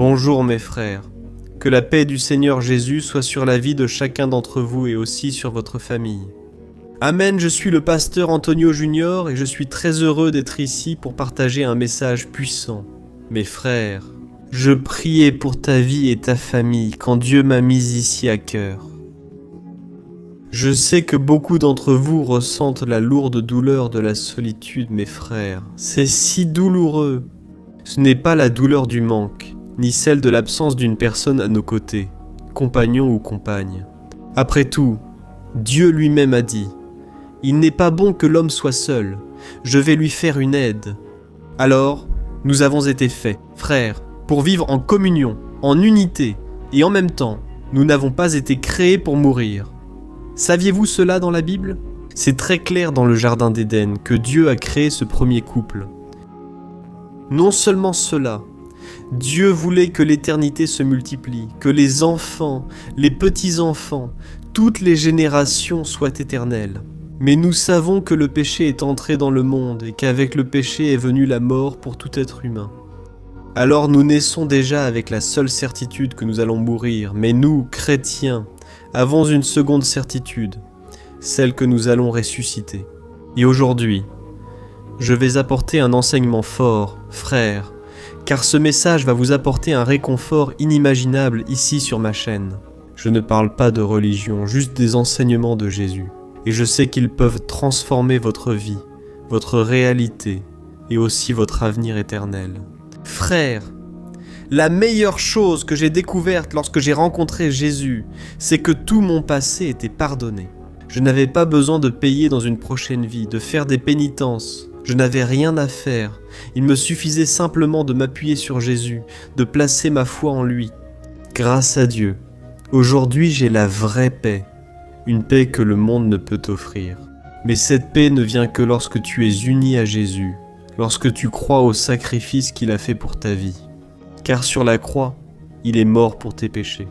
Bonjour mes frères, que la paix du Seigneur Jésus soit sur la vie de chacun d'entre vous et aussi sur votre famille. Amen, je suis le pasteur Antonio Junior et je suis très heureux d'être ici pour partager un message puissant. Mes frères, je priais pour ta vie et ta famille quand Dieu m'a mis ici à cœur. Je sais que beaucoup d'entre vous ressentent la lourde douleur de la solitude, mes frères. C'est si douloureux. Ce n'est pas la douleur du manque, ni celle de l'absence d'une personne à nos côtés, compagnon ou compagne. Après tout, Dieu lui-même a dit « Il n'est pas bon que l'homme soit seul, je vais lui faire une aide. » Alors, nous avons été faits, frères, pour vivre en communion, en unité, et en même temps, nous n'avons pas été créés pour mourir. Saviez-vous cela dans la Bible ? C'est très clair dans le Jardin d'Éden que Dieu a créé ce premier couple. Non seulement cela, Dieu voulait que l'éternité se multiplie, que les enfants, les petits-enfants, toutes les générations soient éternelles. Mais nous savons que le péché est entré dans le monde et qu'avec le péché est venue la mort pour tout être humain. Alors nous naissons déjà avec la seule certitude que nous allons mourir, mais nous, chrétiens, avons une seconde certitude, celle que nous allons ressusciter. Et aujourd'hui, je vais apporter un enseignement fort, frères, car ce message va vous apporter un réconfort inimaginable ici sur ma chaîne. Je ne parle pas de religion, juste des enseignements de Jésus. Et je sais qu'ils peuvent transformer votre vie, votre réalité et aussi votre avenir éternel. Frères, la meilleure chose que j'ai découverte lorsque j'ai rencontré Jésus, c'est que tout mon passé était pardonné. Je n'avais pas besoin de payer dans une prochaine vie, de faire des pénitences. Je n'avais rien à faire. Il me suffisait simplement de m'appuyer sur Jésus, de placer ma foi en lui. Grâce à Dieu, aujourd'hui j'ai la vraie paix. Une paix que le monde ne peut t'offrir. Mais cette paix ne vient que lorsque tu es uni à Jésus, lorsque tu crois au sacrifice qu'il a fait pour ta vie. Car sur la croix, il est mort pour tes péchés.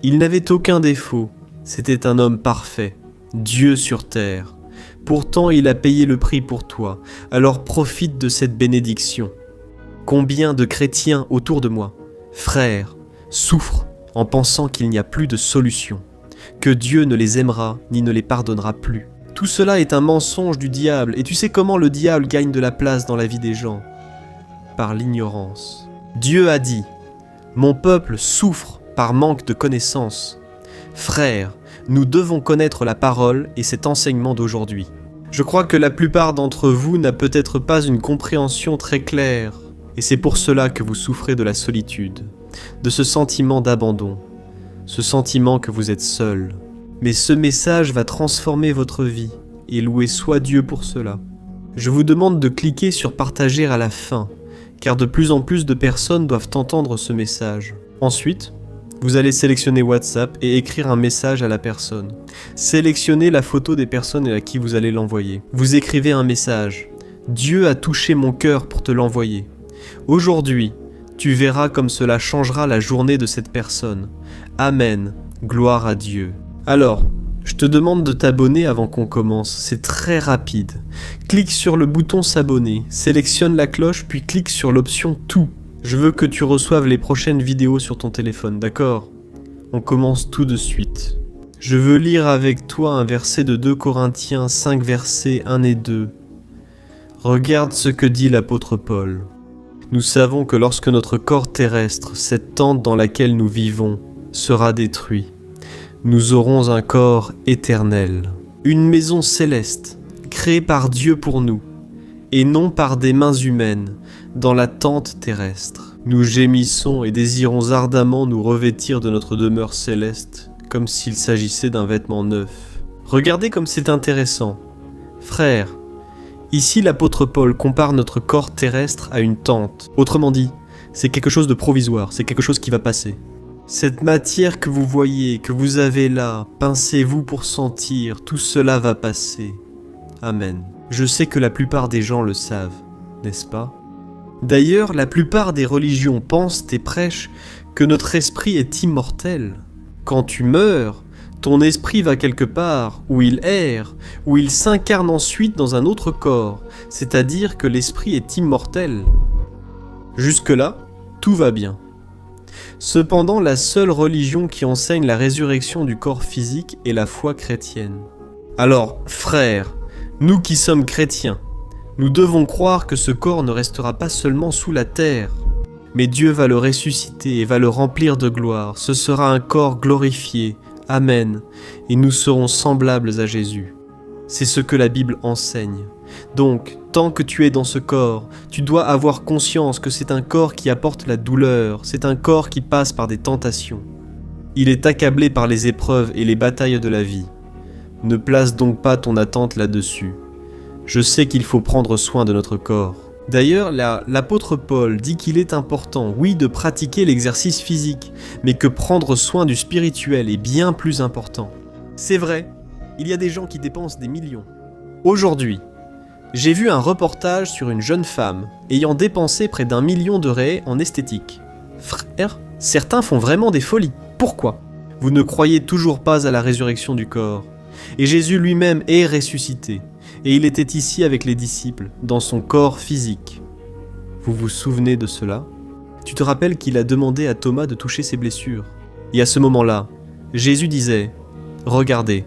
Il n'avait aucun défaut, c'était un homme parfait, Dieu sur terre. Pourtant, il a payé le prix pour toi, alors profite de cette bénédiction. Combien de chrétiens autour de moi, frères, souffrent en pensant qu'il n'y a plus de solution, que Dieu ne les aimera ni ne les pardonnera plus. Tout cela est un mensonge du diable, et tu sais comment le diable gagne de la place dans la vie des gens ? Par l'ignorance. Dieu a dit « Mon peuple souffre par manque de connaissance. » Frères, nous devons connaître la parole et cet enseignement d'aujourd'hui. Je crois que la plupart d'entre vous n'a peut-être pas une compréhension très claire, et c'est pour cela que vous souffrez de la solitude, de ce sentiment d'abandon, ce sentiment que vous êtes seul. Mais ce message va transformer votre vie, et loué soit Dieu pour cela. Je vous demande de cliquer sur partager à la fin, car de plus en plus de personnes doivent entendre ce message. Ensuite, vous allez sélectionner WhatsApp et écrire un message à la personne. Sélectionnez la photo des personnes à qui vous allez l'envoyer. Vous écrivez un message. Dieu a touché mon cœur pour te l'envoyer. Aujourd'hui, tu verras comme cela changera la journée de cette personne. Amen. Gloire à Dieu. Alors, je te demande de t'abonner avant qu'on commence. C'est très rapide. Clique sur le bouton s'abonner, sélectionne la cloche puis clique sur l'option tout. Je veux que tu reçoives les prochaines vidéos sur ton téléphone, d'accord ? On commence tout de suite. Je veux lire avec toi un verset de 2 Corinthiens 5 versets 1 et 2. Regarde ce que dit l'apôtre Paul. Nous savons que lorsque notre corps terrestre, cette tente dans laquelle nous vivons, sera détruit, nous aurons un corps éternel, une maison céleste, créée par Dieu pour nous, et non par des mains humaines, dans la tente terrestre. Nous gémissons et désirons ardemment nous revêtir de notre demeure céleste, comme s'il s'agissait d'un vêtement neuf. Regardez comme c'est intéressant. Frères, ici l'apôtre Paul compare notre corps terrestre à une tente. Autrement dit, c'est quelque chose de provisoire, c'est quelque chose qui va passer. Cette matière que vous voyez, que vous avez là, pincez-vous pour sentir, tout cela va passer. Amen. Je sais que la plupart des gens le savent, n'est-ce pas ? D'ailleurs, la plupart des religions pensent et prêchent que notre esprit est immortel. Quand tu meurs, ton esprit va quelque part, où il erre, où il s'incarne ensuite dans un autre corps, c'est-à-dire que l'esprit est immortel. Jusque-là, tout va bien. Cependant, la seule religion qui enseigne la résurrection du corps physique est la foi chrétienne. Alors, frères, nous qui sommes chrétiens, nous devons croire que ce corps ne restera pas seulement sous la terre, mais Dieu va le ressusciter et va le remplir de gloire. Ce sera un corps glorifié. Amen. Et nous serons semblables à Jésus. C'est ce que la Bible enseigne. Donc, tant que tu es dans ce corps, tu dois avoir conscience que c'est un corps qui apporte la douleur, c'est un corps qui passe par des tentations. Il est accablé par les épreuves et les batailles de la vie. Ne place donc pas ton attente là-dessus. Je sais qu'il faut prendre soin de notre corps. D'ailleurs, l'apôtre Paul dit qu'il est important, oui, de pratiquer l'exercice physique, mais que prendre soin du spirituel est bien plus important. C'est vrai, il y a des gens qui dépensent des millions. Aujourd'hui, j'ai vu un reportage sur une jeune femme ayant dépensé près d'1 million de raies en esthétique. Frère, certains font vraiment des folies. Pourquoi ? Vous ne croyez toujours pas à la résurrection du corps. Et Jésus lui-même est ressuscité. Et il était ici avec les disciples, dans son corps physique. Vous vous souvenez de cela ? Tu te rappelles qu'il a demandé à Thomas de toucher ses blessures. Et à ce moment-là, Jésus disait « Regardez,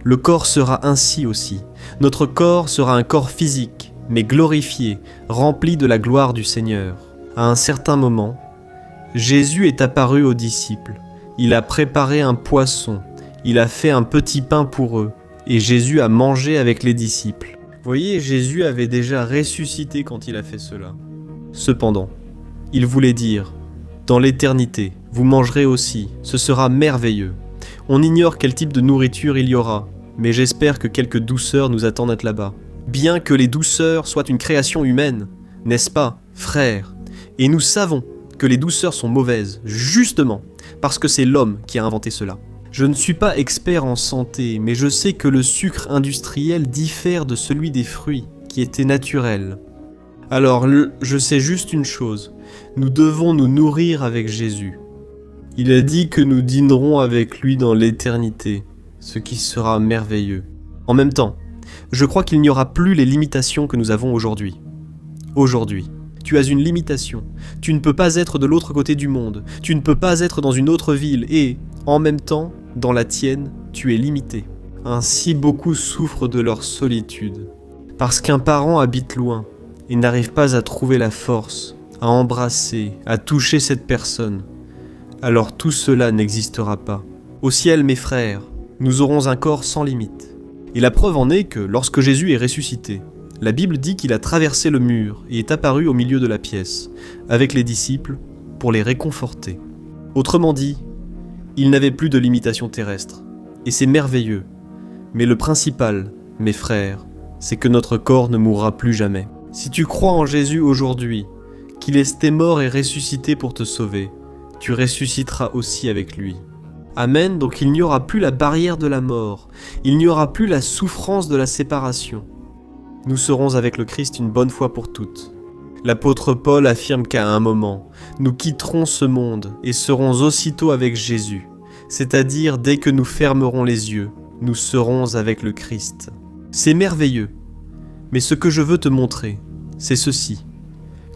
le corps sera ainsi aussi. Notre corps sera un corps physique, mais glorifié, rempli de la gloire du Seigneur. » À un certain moment, Jésus est apparu aux disciples. Il a préparé un poisson. Il a fait un petit pain pour eux. Et Jésus a mangé avec les disciples. Vous voyez, Jésus avait déjà ressuscité quand il a fait cela. Cependant, il voulait dire, dans l'éternité, vous mangerez aussi, ce sera merveilleux. On ignore quel type de nourriture il y aura, mais j'espère que quelques douceurs nous attendent là-bas. Bien que les douceurs soient une création humaine, n'est-ce pas, frères ? Et nous savons que les douceurs sont mauvaises, justement, parce que c'est l'homme qui a inventé cela. Je ne suis pas expert en santé, mais je sais que le sucre industriel diffère de celui des fruits, qui étaient naturels. Alors, je sais juste une chose, nous devons nous nourrir avec Jésus. Il a dit que nous dînerons avec lui dans l'éternité, ce qui sera merveilleux. En même temps, je crois qu'il n'y aura plus les limitations que nous avons aujourd'hui. Aujourd'hui, tu as une limitation. Tu ne peux pas être de l'autre côté du monde. Tu ne peux pas être dans une autre ville et, en même temps, dans la tienne, tu es limité. Ainsi, beaucoup souffrent de leur solitude. Parce qu'un parent habite loin et n'arrive pas à trouver la force, à embrasser, à toucher cette personne, alors tout cela n'existera pas. Au ciel, mes frères, nous aurons un corps sans limite. Et la preuve en est que, lorsque Jésus est ressuscité, la Bible dit qu'il a traversé le mur et est apparu au milieu de la pièce, avec les disciples, pour les réconforter. Autrement dit, il n'avait plus de limitation terrestre. Et c'est merveilleux. Mais le principal, mes frères, c'est que notre corps ne mourra plus jamais. Si tu crois en Jésus aujourd'hui, qu'il est mort et ressuscité pour te sauver, tu ressusciteras aussi avec lui. Amen, donc il n'y aura plus la barrière de la mort, il n'y aura plus la souffrance de la séparation. Nous serons avec le Christ une bonne fois pour toutes. L'apôtre Paul affirme qu'à un moment, nous quitterons ce monde et serons aussitôt avec Jésus, c'est-à-dire dès que nous fermerons les yeux, nous serons avec le Christ. C'est merveilleux, mais ce que je veux te montrer, c'est ceci.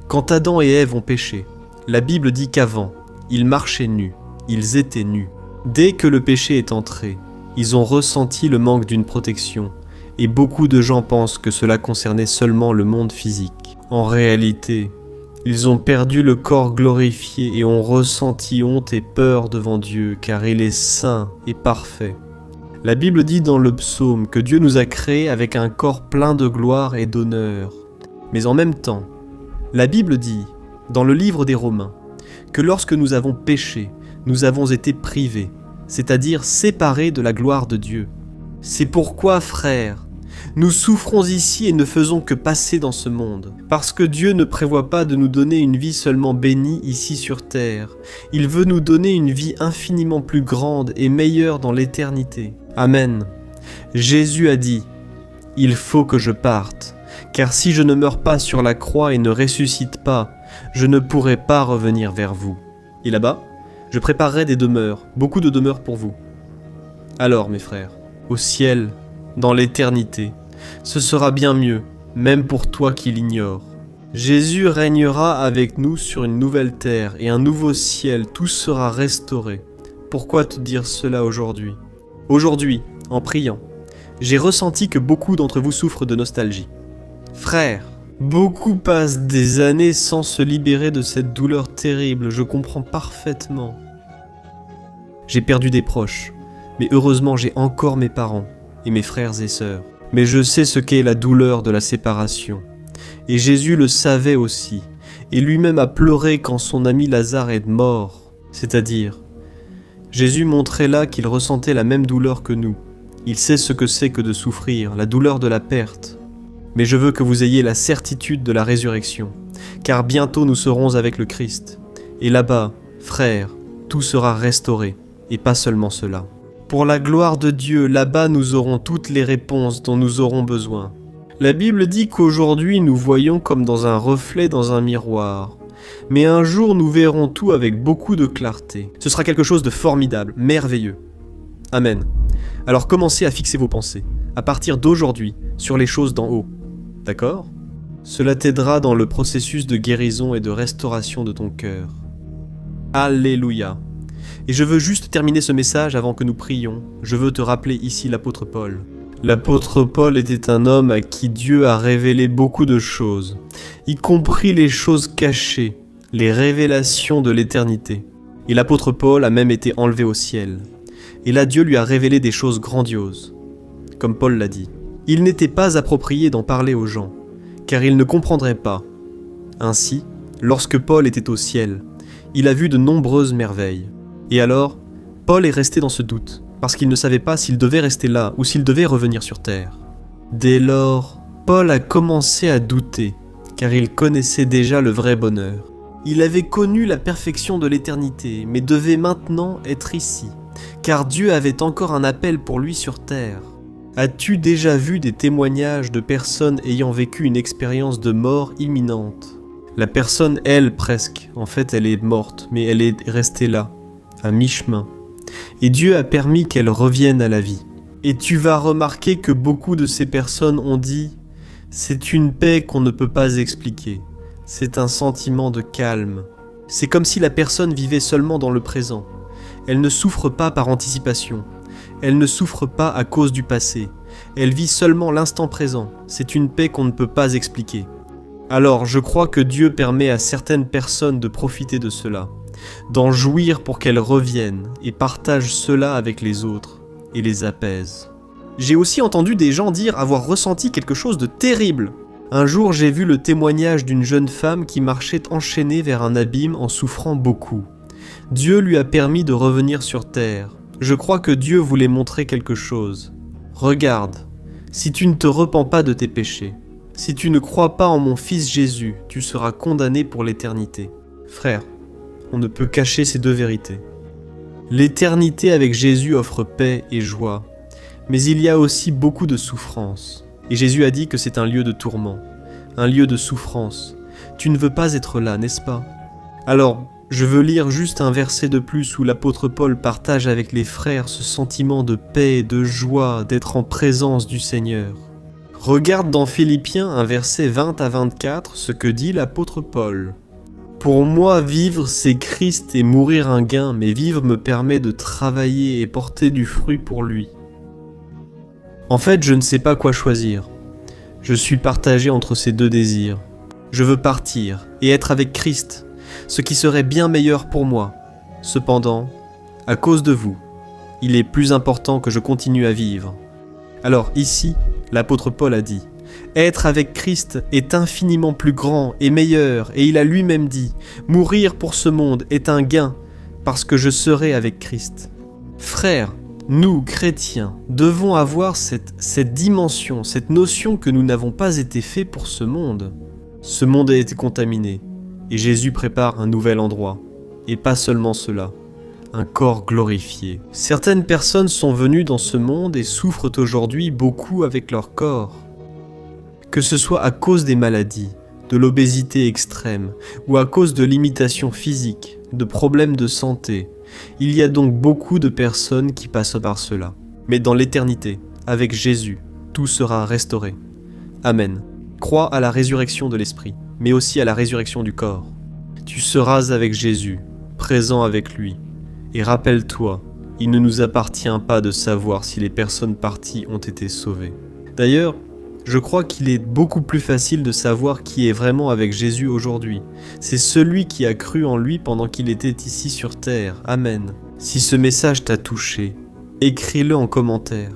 Quand Adam et Ève ont péché, la Bible dit qu'avant, ils marchaient nus, ils étaient nus. Dès que le péché est entré, ils ont ressenti le manque d'une protection, et beaucoup de gens pensent que cela concernait seulement le monde physique. En réalité, ils ont perdu le corps glorifié et ont ressenti honte et peur devant Dieu, car il est saint et parfait. La Bible dit dans le psaume que Dieu nous a créés avec un corps plein de gloire et d'honneur. Mais en même temps, la Bible dit, dans le livre des Romains, que lorsque nous avons péché, nous avons été privés, c'est-à-dire séparés de la gloire de Dieu. C'est pourquoi, frères, nous souffrons ici et ne faisons que passer dans ce monde, parce que Dieu ne prévoit pas de nous donner une vie seulement bénie ici sur terre. Il veut nous donner une vie infiniment plus grande et meilleure dans l'éternité. Amen. Jésus a dit, « Il faut que je parte, car si je ne meurs pas sur la croix et ne ressuscite pas, je ne pourrai pas revenir vers vous. Et là-bas, je préparerai des demeures, beaucoup de demeures pour vous. Alors, mes frères, au ciel, dans l'éternité, ce sera bien mieux, même pour toi qui l'ignores. Jésus régnera avec nous sur une nouvelle terre et un nouveau ciel, tout sera restauré. Pourquoi te dire cela aujourd'hui ? Aujourd'hui, en priant, j'ai ressenti que beaucoup d'entre vous souffrent de nostalgie. Frère, beaucoup passent des années sans se libérer de cette douleur terrible, je comprends parfaitement. J'ai perdu des proches, mais heureusement j'ai encore mes parents et mes frères et sœurs. Mais je sais ce qu'est la douleur de la séparation. Et Jésus le savait aussi, et lui-même a pleuré quand son ami Lazare est mort. C'est-à-dire, Jésus montrait là qu'il ressentait la même douleur que nous. Il sait ce que c'est que de souffrir, la douleur de la perte. Mais je veux que vous ayez la certitude de la résurrection, car bientôt nous serons avec le Christ. Et là-bas, frères, tout sera restauré, et pas seulement cela. Pour la gloire de Dieu, là-bas nous aurons toutes les réponses dont nous aurons besoin. La Bible dit qu'aujourd'hui nous voyons comme dans un reflet dans un miroir. Mais un jour nous verrons tout avec beaucoup de clarté. Ce sera quelque chose de formidable, merveilleux. Amen. Alors commencez à fixer vos pensées, à partir d'aujourd'hui, sur les choses d'en haut. D'accord ? Cela t'aidera dans le processus de guérison et de restauration de ton cœur. Alléluia. Et je veux juste terminer ce message avant que nous prions. Je veux te rappeler ici l'apôtre Paul. L'apôtre Paul était un homme à qui Dieu a révélé beaucoup de choses, y compris les choses cachées, les révélations de l'éternité. Et l'apôtre Paul a même été enlevé au ciel. Et là, Dieu lui a révélé des choses grandioses. Comme Paul l'a dit, il n'était pas approprié d'en parler aux gens, car ils ne comprendraient pas. Ainsi, lorsque Paul était au ciel, il a vu de nombreuses merveilles. Et alors, Paul est resté dans ce doute, parce qu'il ne savait pas s'il devait rester là ou s'il devait revenir sur terre. Dès lors, Paul a commencé à douter, car il connaissait déjà le vrai bonheur. Il avait connu la perfection de l'éternité, mais devait maintenant être ici, car Dieu avait encore un appel pour lui sur terre. As-tu déjà vu des témoignages de personnes ayant vécu une expérience de mort imminente ? La personne, elle, presque, en fait, elle est morte, mais elle est restée là, à mi-chemin. Et Dieu a permis qu'elle revienne à la vie. Et tu vas remarquer que beaucoup de ces personnes ont dit « C'est une paix qu'on ne peut pas expliquer. C'est un sentiment de calme. » C'est comme si la personne vivait seulement dans le présent. Elle ne souffre pas par anticipation. Elle ne souffre pas à cause du passé. Elle vit seulement l'instant présent. C'est une paix qu'on ne peut pas expliquer. Alors, je crois que Dieu permet à certaines personnes de profiter de cela, d'en jouir pour qu'elles reviennent et partagent cela avec les autres et les apaisent. J'ai aussi entendu des gens dire avoir ressenti quelque chose de terrible. Un jour, j'ai vu le témoignage d'une jeune femme qui marchait enchaînée vers un abîme en souffrant beaucoup. Dieu lui a permis de revenir sur terre. Je crois que Dieu voulait montrer quelque chose. Regarde, si tu ne te repens pas de tes péchés, si tu ne crois pas en mon Fils Jésus, tu seras condamné pour l'éternité. Frère, on ne peut cacher ces deux vérités. L'éternité avec Jésus offre paix et joie, mais il y a aussi beaucoup de souffrance. Et Jésus a dit que c'est un lieu de tourment, un lieu de souffrance. Tu ne veux pas être là, n'est-ce pas ? Alors, je veux lire juste un verset de plus où l'apôtre Paul partage avec les frères ce sentiment de paix et de joie d'être en présence du Seigneur. Regarde dans Philippiens un verset 20 à 24 ce que dit l'apôtre Paul. « Pour moi, vivre c'est Christ et mourir un gain, mais vivre me permet de travailler et porter du fruit pour lui. » En fait, je ne sais pas quoi choisir. Je suis partagé entre ces deux désirs. Je veux partir et être avec Christ, ce qui serait bien meilleur pour moi. Cependant, à cause de vous, il est plus important que je continue à vivre. Alors ici, l'apôtre Paul a dit « Être avec Christ est infiniment plus grand et meilleur, et il a lui-même dit « Mourir pour ce monde est un gain, parce que je serai avec Christ. » Frères, nous, chrétiens, devons avoir cette dimension, cette notion que nous n'avons pas été faits pour ce monde. Ce monde a été contaminé, et Jésus prépare un nouvel endroit. Et pas seulement cela, un corps glorifié. Certaines personnes sont venues dans ce monde et souffrent aujourd'hui beaucoup avec leur corps. Que ce soit à cause des maladies, de l'obésité extrême, ou à cause de limitations physiques, de problèmes de santé, il y a donc beaucoup de personnes qui passent par cela. Mais dans l'éternité, avec Jésus, tout sera restauré. Amen. Crois à la résurrection de l'Esprit. mais aussi à la résurrection du corps. Tu seras avec Jésus, présent avec lui. Et rappelle-toi, il ne nous appartient pas de savoir si les personnes parties ont été sauvées. D'ailleurs, je crois qu'il est beaucoup plus facile de savoir qui est vraiment avec Jésus aujourd'hui. C'est celui qui a cru en lui pendant qu'il était ici sur terre. Amen. Si ce message t'a touché, écris-le en commentaire.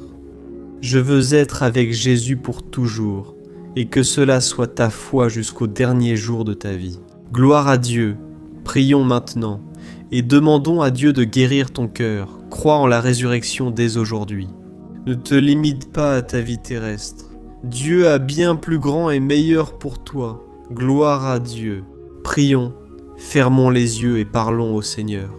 Je veux être avec Jésus pour toujours, et que cela soit ta foi jusqu'au dernier jour de ta vie. Gloire à Dieu. Prions maintenant, et demandons à Dieu de guérir ton cœur. Crois en la résurrection dès aujourd'hui. Ne te limite pas à ta vie terrestre. Dieu a bien plus grand et meilleur pour toi. Gloire à Dieu. Prions, fermons les yeux et parlons au Seigneur.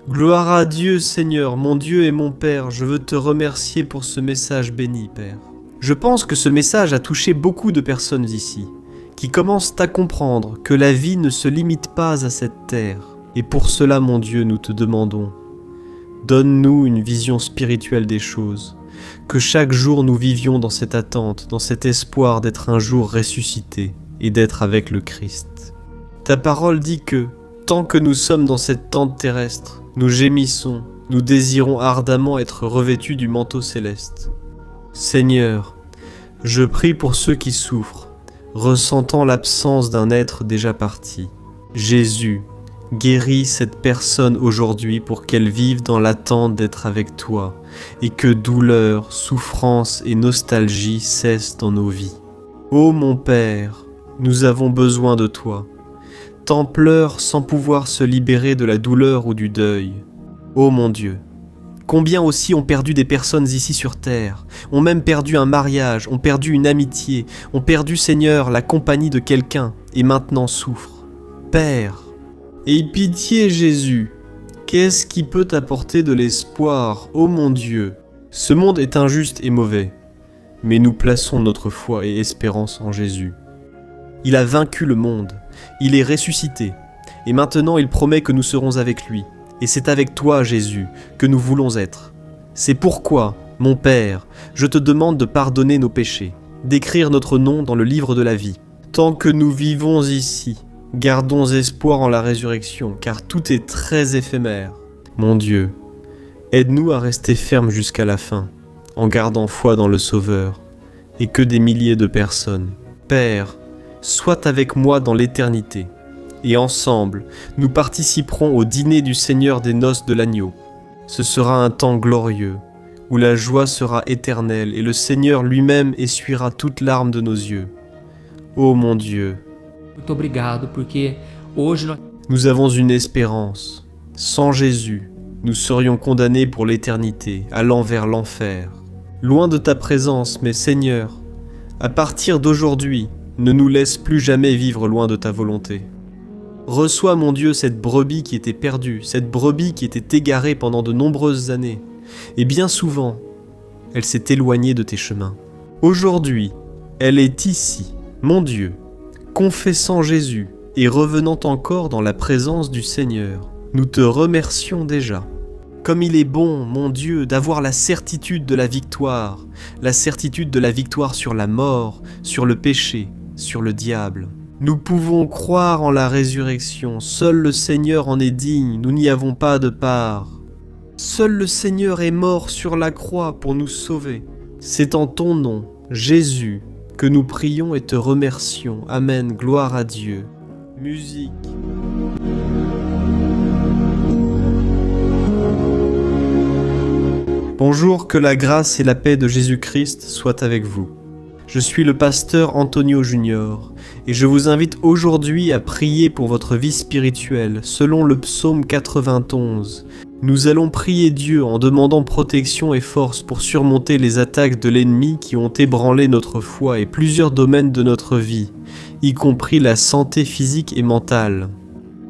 Gloire à Dieu, Seigneur, mon Dieu et mon Père, je veux te remercier pour ce message béni, Père. Je pense que ce message a touché beaucoup de personnes ici, qui commencent à comprendre que la vie ne se limite pas à cette terre. Et pour cela, mon Dieu, nous te demandons, donne-nous une vision spirituelle des choses, que chaque jour nous vivions dans cette attente, dans cet espoir d'être un jour ressuscités et d'être avec le Christ. Ta parole dit que, tant que nous sommes dans cette tente terrestre, nous gémissons, nous désirons ardemment être revêtus du manteau céleste. Seigneur, je prie pour ceux qui souffrent, ressentant l'absence d'un être déjà parti. Jésus, guéris cette personne aujourd'hui pour qu'elle vive dans l'attente d'être avec toi et que douleur, souffrance et nostalgie cessent dans nos vies. Ô mon Père, nous avons besoin de toi. Tant pleurent sans pouvoir se libérer de la douleur ou du deuil. Ô mon Dieu, combien aussi ont perdu des personnes ici sur terre, ont même perdu un mariage, ont perdu une amitié, ont perdu, Seigneur, la compagnie de quelqu'un et maintenant souffrent. Père, aie pitié Jésus, qu'est-ce qui peut t'apporter de l'espoir, ô mon Dieu? Ce monde est injuste et mauvais, mais nous plaçons notre foi et espérance en Jésus. Il a vaincu le monde, il est ressuscité, et maintenant il promet que nous serons avec lui. Et c'est avec toi, Jésus, que nous voulons être. C'est pourquoi, mon Père, je te demande de pardonner nos péchés, d'écrire notre nom dans le livre de la vie. Tant que nous vivons ici, gardons espoir en la résurrection, car tout est très éphémère. Mon Dieu, aide-nous à rester fermes jusqu'à la fin, en gardant foi dans le Sauveur, et que des milliers de personnes. Père, sois avec moi dans l'éternité, et ensemble, nous participerons au dîner du Seigneur des noces de l'agneau. Ce sera un temps glorieux, où la joie sera éternelle, et le Seigneur lui-même essuiera toute larme de nos yeux. Ô mon Dieu, Muito obrigado, porque hoje nós... nous avons une espérance. Sans Jésus, nous serions condamnés pour l'éternité, allant vers l'enfer. Loin de ta présence, mais Seigneur, à partir d'aujourd'hui, ne nous laisse plus jamais vivre loin de ta volonté. Reçois, mon Dieu, cette brebis qui était perdue, cette brebis qui était égarée pendant de nombreuses années. Et bien souvent, elle s'est éloignée de tes chemins. Aujourd'hui, elle est ici, mon Dieu, confessant Jésus et revenant encore dans la présence du Seigneur. Nous te remercions déjà. Comme il est bon, mon Dieu, d'avoir la certitude de la victoire sur la mort, sur le péché, sur le diable. Nous pouvons croire en la résurrection, seul le Seigneur en est digne, nous n'y avons pas de part. Seul le Seigneur est mort sur la croix pour nous sauver. C'est en ton nom, Jésus, que nous prions et te remercions. Amen, gloire à Dieu. Musique. Bonjour, que la grâce et la paix de Jésus-Christ soient avec vous. Je suis le pasteur Antonio Junior et je vous invite aujourd'hui à prier pour votre vie spirituelle selon le psaume 91. Nous allons prier Dieu en demandant protection et force pour surmonter les attaques de l'ennemi qui ont ébranlé notre foi et plusieurs domaines de notre vie, y compris la santé physique et mentale.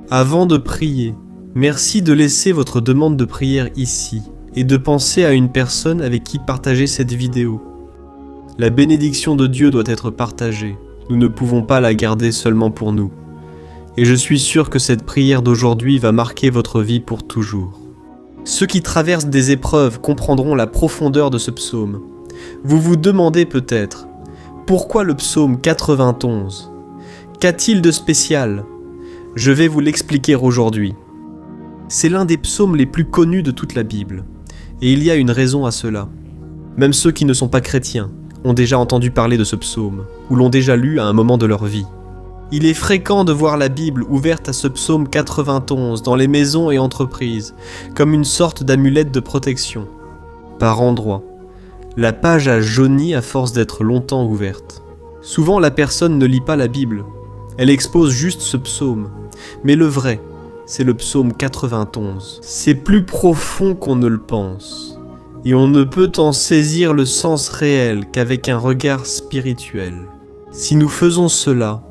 Avant de prier, merci de laisser votre demande de prière ici et de penser à une personne avec qui partager cette vidéo. La bénédiction de Dieu doit être partagée, nous ne pouvons pas la garder seulement pour nous. Et je suis sûr que cette prière d'aujourd'hui va marquer votre vie pour toujours. Ceux qui traversent des épreuves comprendront la profondeur de ce psaume. Vous vous demandez peut-être, pourquoi le psaume 91 ? Qu'a-t-il de spécial? Je vais vous l'expliquer aujourd'hui. C'est l'un des psaumes les plus connus de toute la Bible, et il y a une raison à cela. Même ceux qui ne sont pas chrétiens ont déjà entendu parler de ce psaume, ou l'ont déjà lu à un moment de leur vie. Il est fréquent de voir la Bible ouverte à ce psaume 91 dans les maisons et entreprises, comme une sorte d'amulette de protection. Par endroits, la page a jauni à force d'être longtemps ouverte. Souvent la personne ne lit pas la Bible, elle expose juste ce psaume, mais le vrai, c'est le psaume 91. C'est plus profond qu'on ne le pense, et on ne peut en saisir le sens réel qu'avec un regard spirituel. Si nous faisons cela,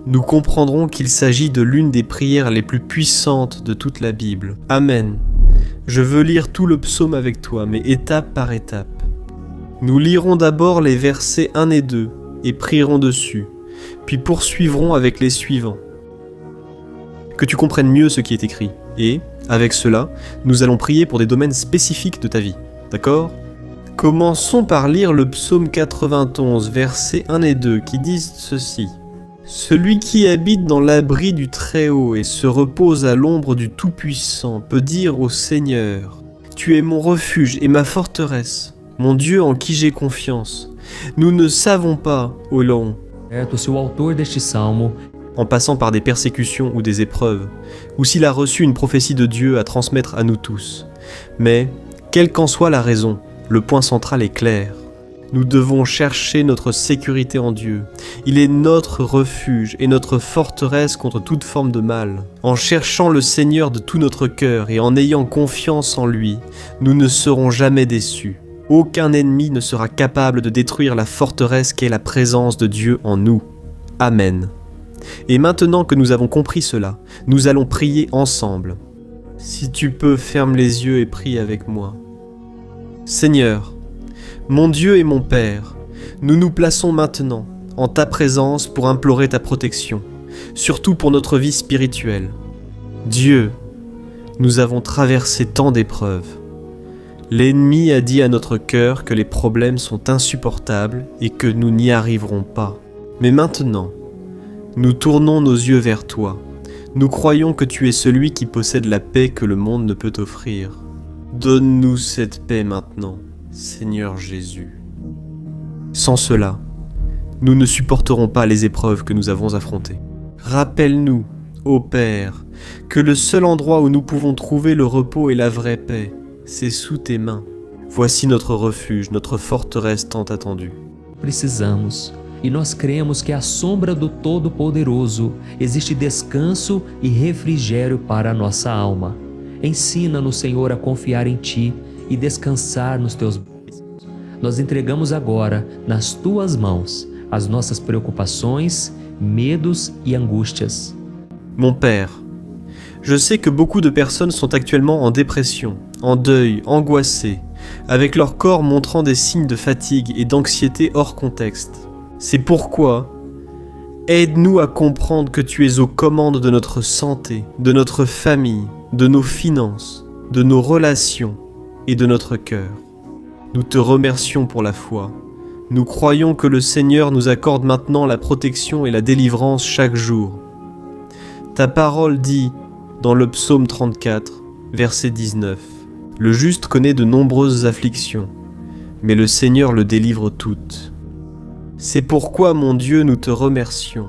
nous comprendrons qu'il s'agit de l'une des prières les plus puissantes de toute la Bible. Amen. Je veux lire tout le psaume avec toi, mais étape par étape. Nous lirons d'abord les versets 1 et 2 et prierons dessus, puis poursuivrons avec les suivants. Que tu comprennes mieux ce qui est écrit, et, avec cela, nous allons prier pour des domaines spécifiques de ta vie. D'accord ? Commençons par lire le psaume 91, versets 1 et 2, qui disent ceci. Celui qui habite dans l'abri du Très-Haut et se repose à l'ombre du Tout-Puissant peut dire au Seigneur, « Tu es mon refuge et ma forteresse, mon Dieu en qui j'ai confiance. Nous ne savons pas, ô long, Se o autor deste salmo en passant par des persécutions ou des épreuves, ou s'il a reçu une prophétie de Dieu à transmettre à nous tous. Mais, quelle qu'en soit la raison, le point central est clair. Nous devons chercher notre sécurité en Dieu. Il est notre refuge et notre forteresse contre toute forme de mal. En cherchant le Seigneur de tout notre cœur et en ayant confiance en lui, nous ne serons jamais déçus. Aucun ennemi ne sera capable de détruire la forteresse qu'est la présence de Dieu en nous. Amen. Et maintenant que nous avons compris cela, nous allons prier ensemble. Si tu peux, ferme les yeux et prie avec moi. Seigneur, mon Dieu et mon Père, nous nous plaçons maintenant en ta présence pour implorer ta protection, surtout pour notre vie spirituelle. Dieu, nous avons traversé tant d'épreuves. L'ennemi a dit à notre cœur que les problèmes sont insupportables et que nous n'y arriverons pas. Mais maintenant, nous tournons nos yeux vers toi. Nous croyons que tu es celui qui possède la paix que le monde ne peut offrir. Donne-nous cette paix maintenant, Seigneur Jésus. Sans cela, nous ne supporterons pas les épreuves que nous avons affrontées. Rappelle-nous, ô Père, que le seul endroit où nous pouvons trouver le repos et la vraie paix, c'est sous tes mains. Voici notre refuge, notre forteresse tant attendue. precisamos, e nós cremos que à sombra do Todo-Poderoso existe descanso e refrigério para a nossa alma. Ensina-nos, Senhor, a confiar em Ti e descansar nos Teus braços. Nós entregamos agora nas Tuas mãos as nossas preocupações, medos e angústias. Mon Père, je sais que beaucoup de personnes sont actuellement en dépression, en deuil, angoissées, avec leur corps montrant des signes de fatigue et d'anxiété hors contexte. C'est pourquoi, aide-nous à comprendre que tu es aux commandes de notre santé, de notre famille, de nos finances, de nos relations et de notre cœur. Nous te remercions pour la foi. Nous croyons que le Seigneur nous accorde maintenant la protection et la délivrance chaque jour. Ta parole dit, dans le psaume 34, verset 19, « Le juste connaît de nombreuses afflictions, mais le Seigneur le délivre toutes. » C'est pourquoi, mon Dieu, nous te remercions,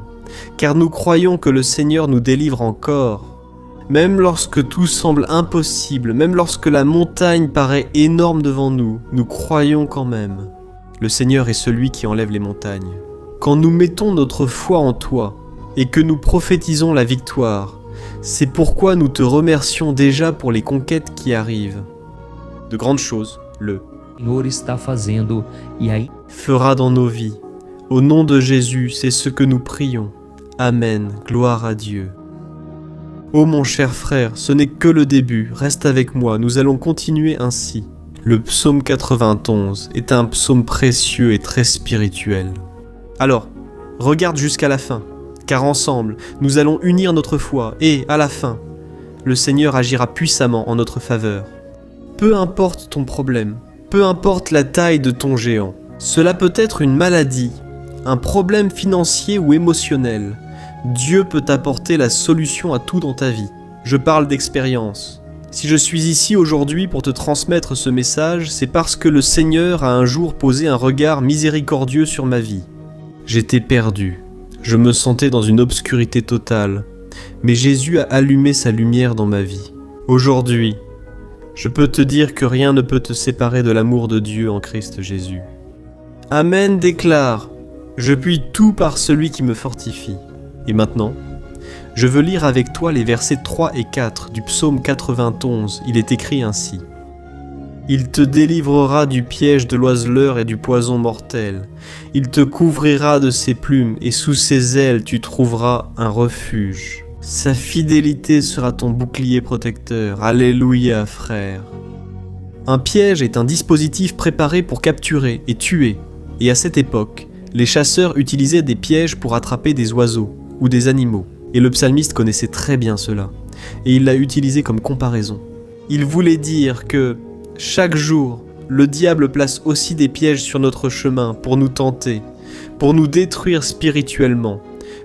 car nous croyons que le Seigneur nous délivre encore. Même lorsque tout semble impossible, même lorsque la montagne paraît énorme devant nous, nous croyons quand même. Le Seigneur est celui qui enlève les montagnes. Quand nous mettons notre foi en toi et que nous prophétisons la victoire, c'est pourquoi nous te remercions déjà pour les conquêtes qui arrivent. De grandes choses, le Senhor está fazendo e aí fera dans nos vies. Au nom de Jésus, c'est ce que nous prions. Amen, gloire à Dieu. Ô mon cher frère, ce n'est que le début, reste avec moi, nous allons continuer ainsi. Le psaume 91 est un psaume précieux et très spirituel. Alors, regarde jusqu'à la fin, car ensemble, nous allons unir notre foi et, à la fin, le Seigneur agira puissamment en notre faveur. Peu importe ton problème, peu importe la taille de ton géant, cela peut être une maladie, un problème financier ou émotionnel, Dieu peut t'apporter la solution à tout dans ta vie. Je parle d'expérience. Si je suis ici aujourd'hui pour te transmettre ce message, c'est parce que le Seigneur a un jour posé un regard miséricordieux sur ma vie. J'étais perdu. Je me sentais dans une obscurité totale. Mais Jésus a allumé sa lumière dans ma vie. Aujourd'hui, je peux te dire que rien ne peut te séparer de l'amour de Dieu en Christ Jésus. Amen déclare « Je puis tout par celui qui me fortifie ». Et maintenant, je veux lire avec toi les versets 3 et 4 du psaume 91. Il est écrit ainsi. « Il te délivrera du piège de l'oiseleur et du poison mortel. Il te couvrira de ses plumes et sous ses ailes tu trouveras un refuge. Sa fidélité sera ton bouclier protecteur. Alléluia, frère. » Un piège est un dispositif préparé pour capturer et tuer. Et à cette époque, les chasseurs utilisaient des pièges pour attraper des oiseaux ou des animaux. Et le psalmiste connaissait très bien cela. Et il l'a utilisé comme comparaison. Il voulait dire que, chaque jour, le diable place aussi des pièges sur notre chemin pour nous tenter, pour nous détruire spirituellement,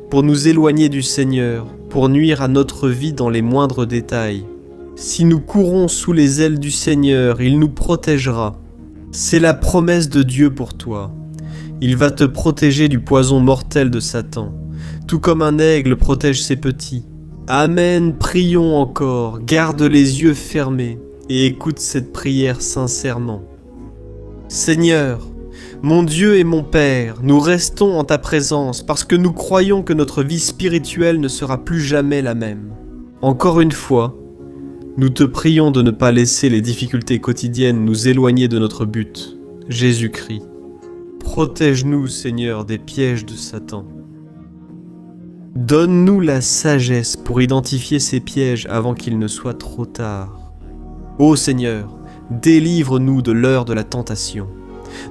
pour nous éloigner du Seigneur, pour nuire à notre vie dans les moindres détails. Si nous courons sous les ailes du Seigneur, il nous protégera. C'est la promesse de Dieu pour toi. Il va te protéger du poison mortel de Satan, tout comme un aigle protège ses petits. Amen, prions encore, garde les yeux fermés et écoute cette prière sincèrement. Seigneur, mon Dieu et mon Père, nous restons en ta présence parce que nous croyons que notre vie spirituelle ne sera plus jamais la même. Encore une fois, nous te prions de ne pas laisser les difficultés quotidiennes nous éloigner de notre but, Jésus-Christ. Protège-nous, Seigneur, des pièges de Satan. Donne-nous la sagesse pour identifier ces pièges avant qu'il ne soit trop tard. Ô Seigneur, délivre-nous de l'heure de la tentation.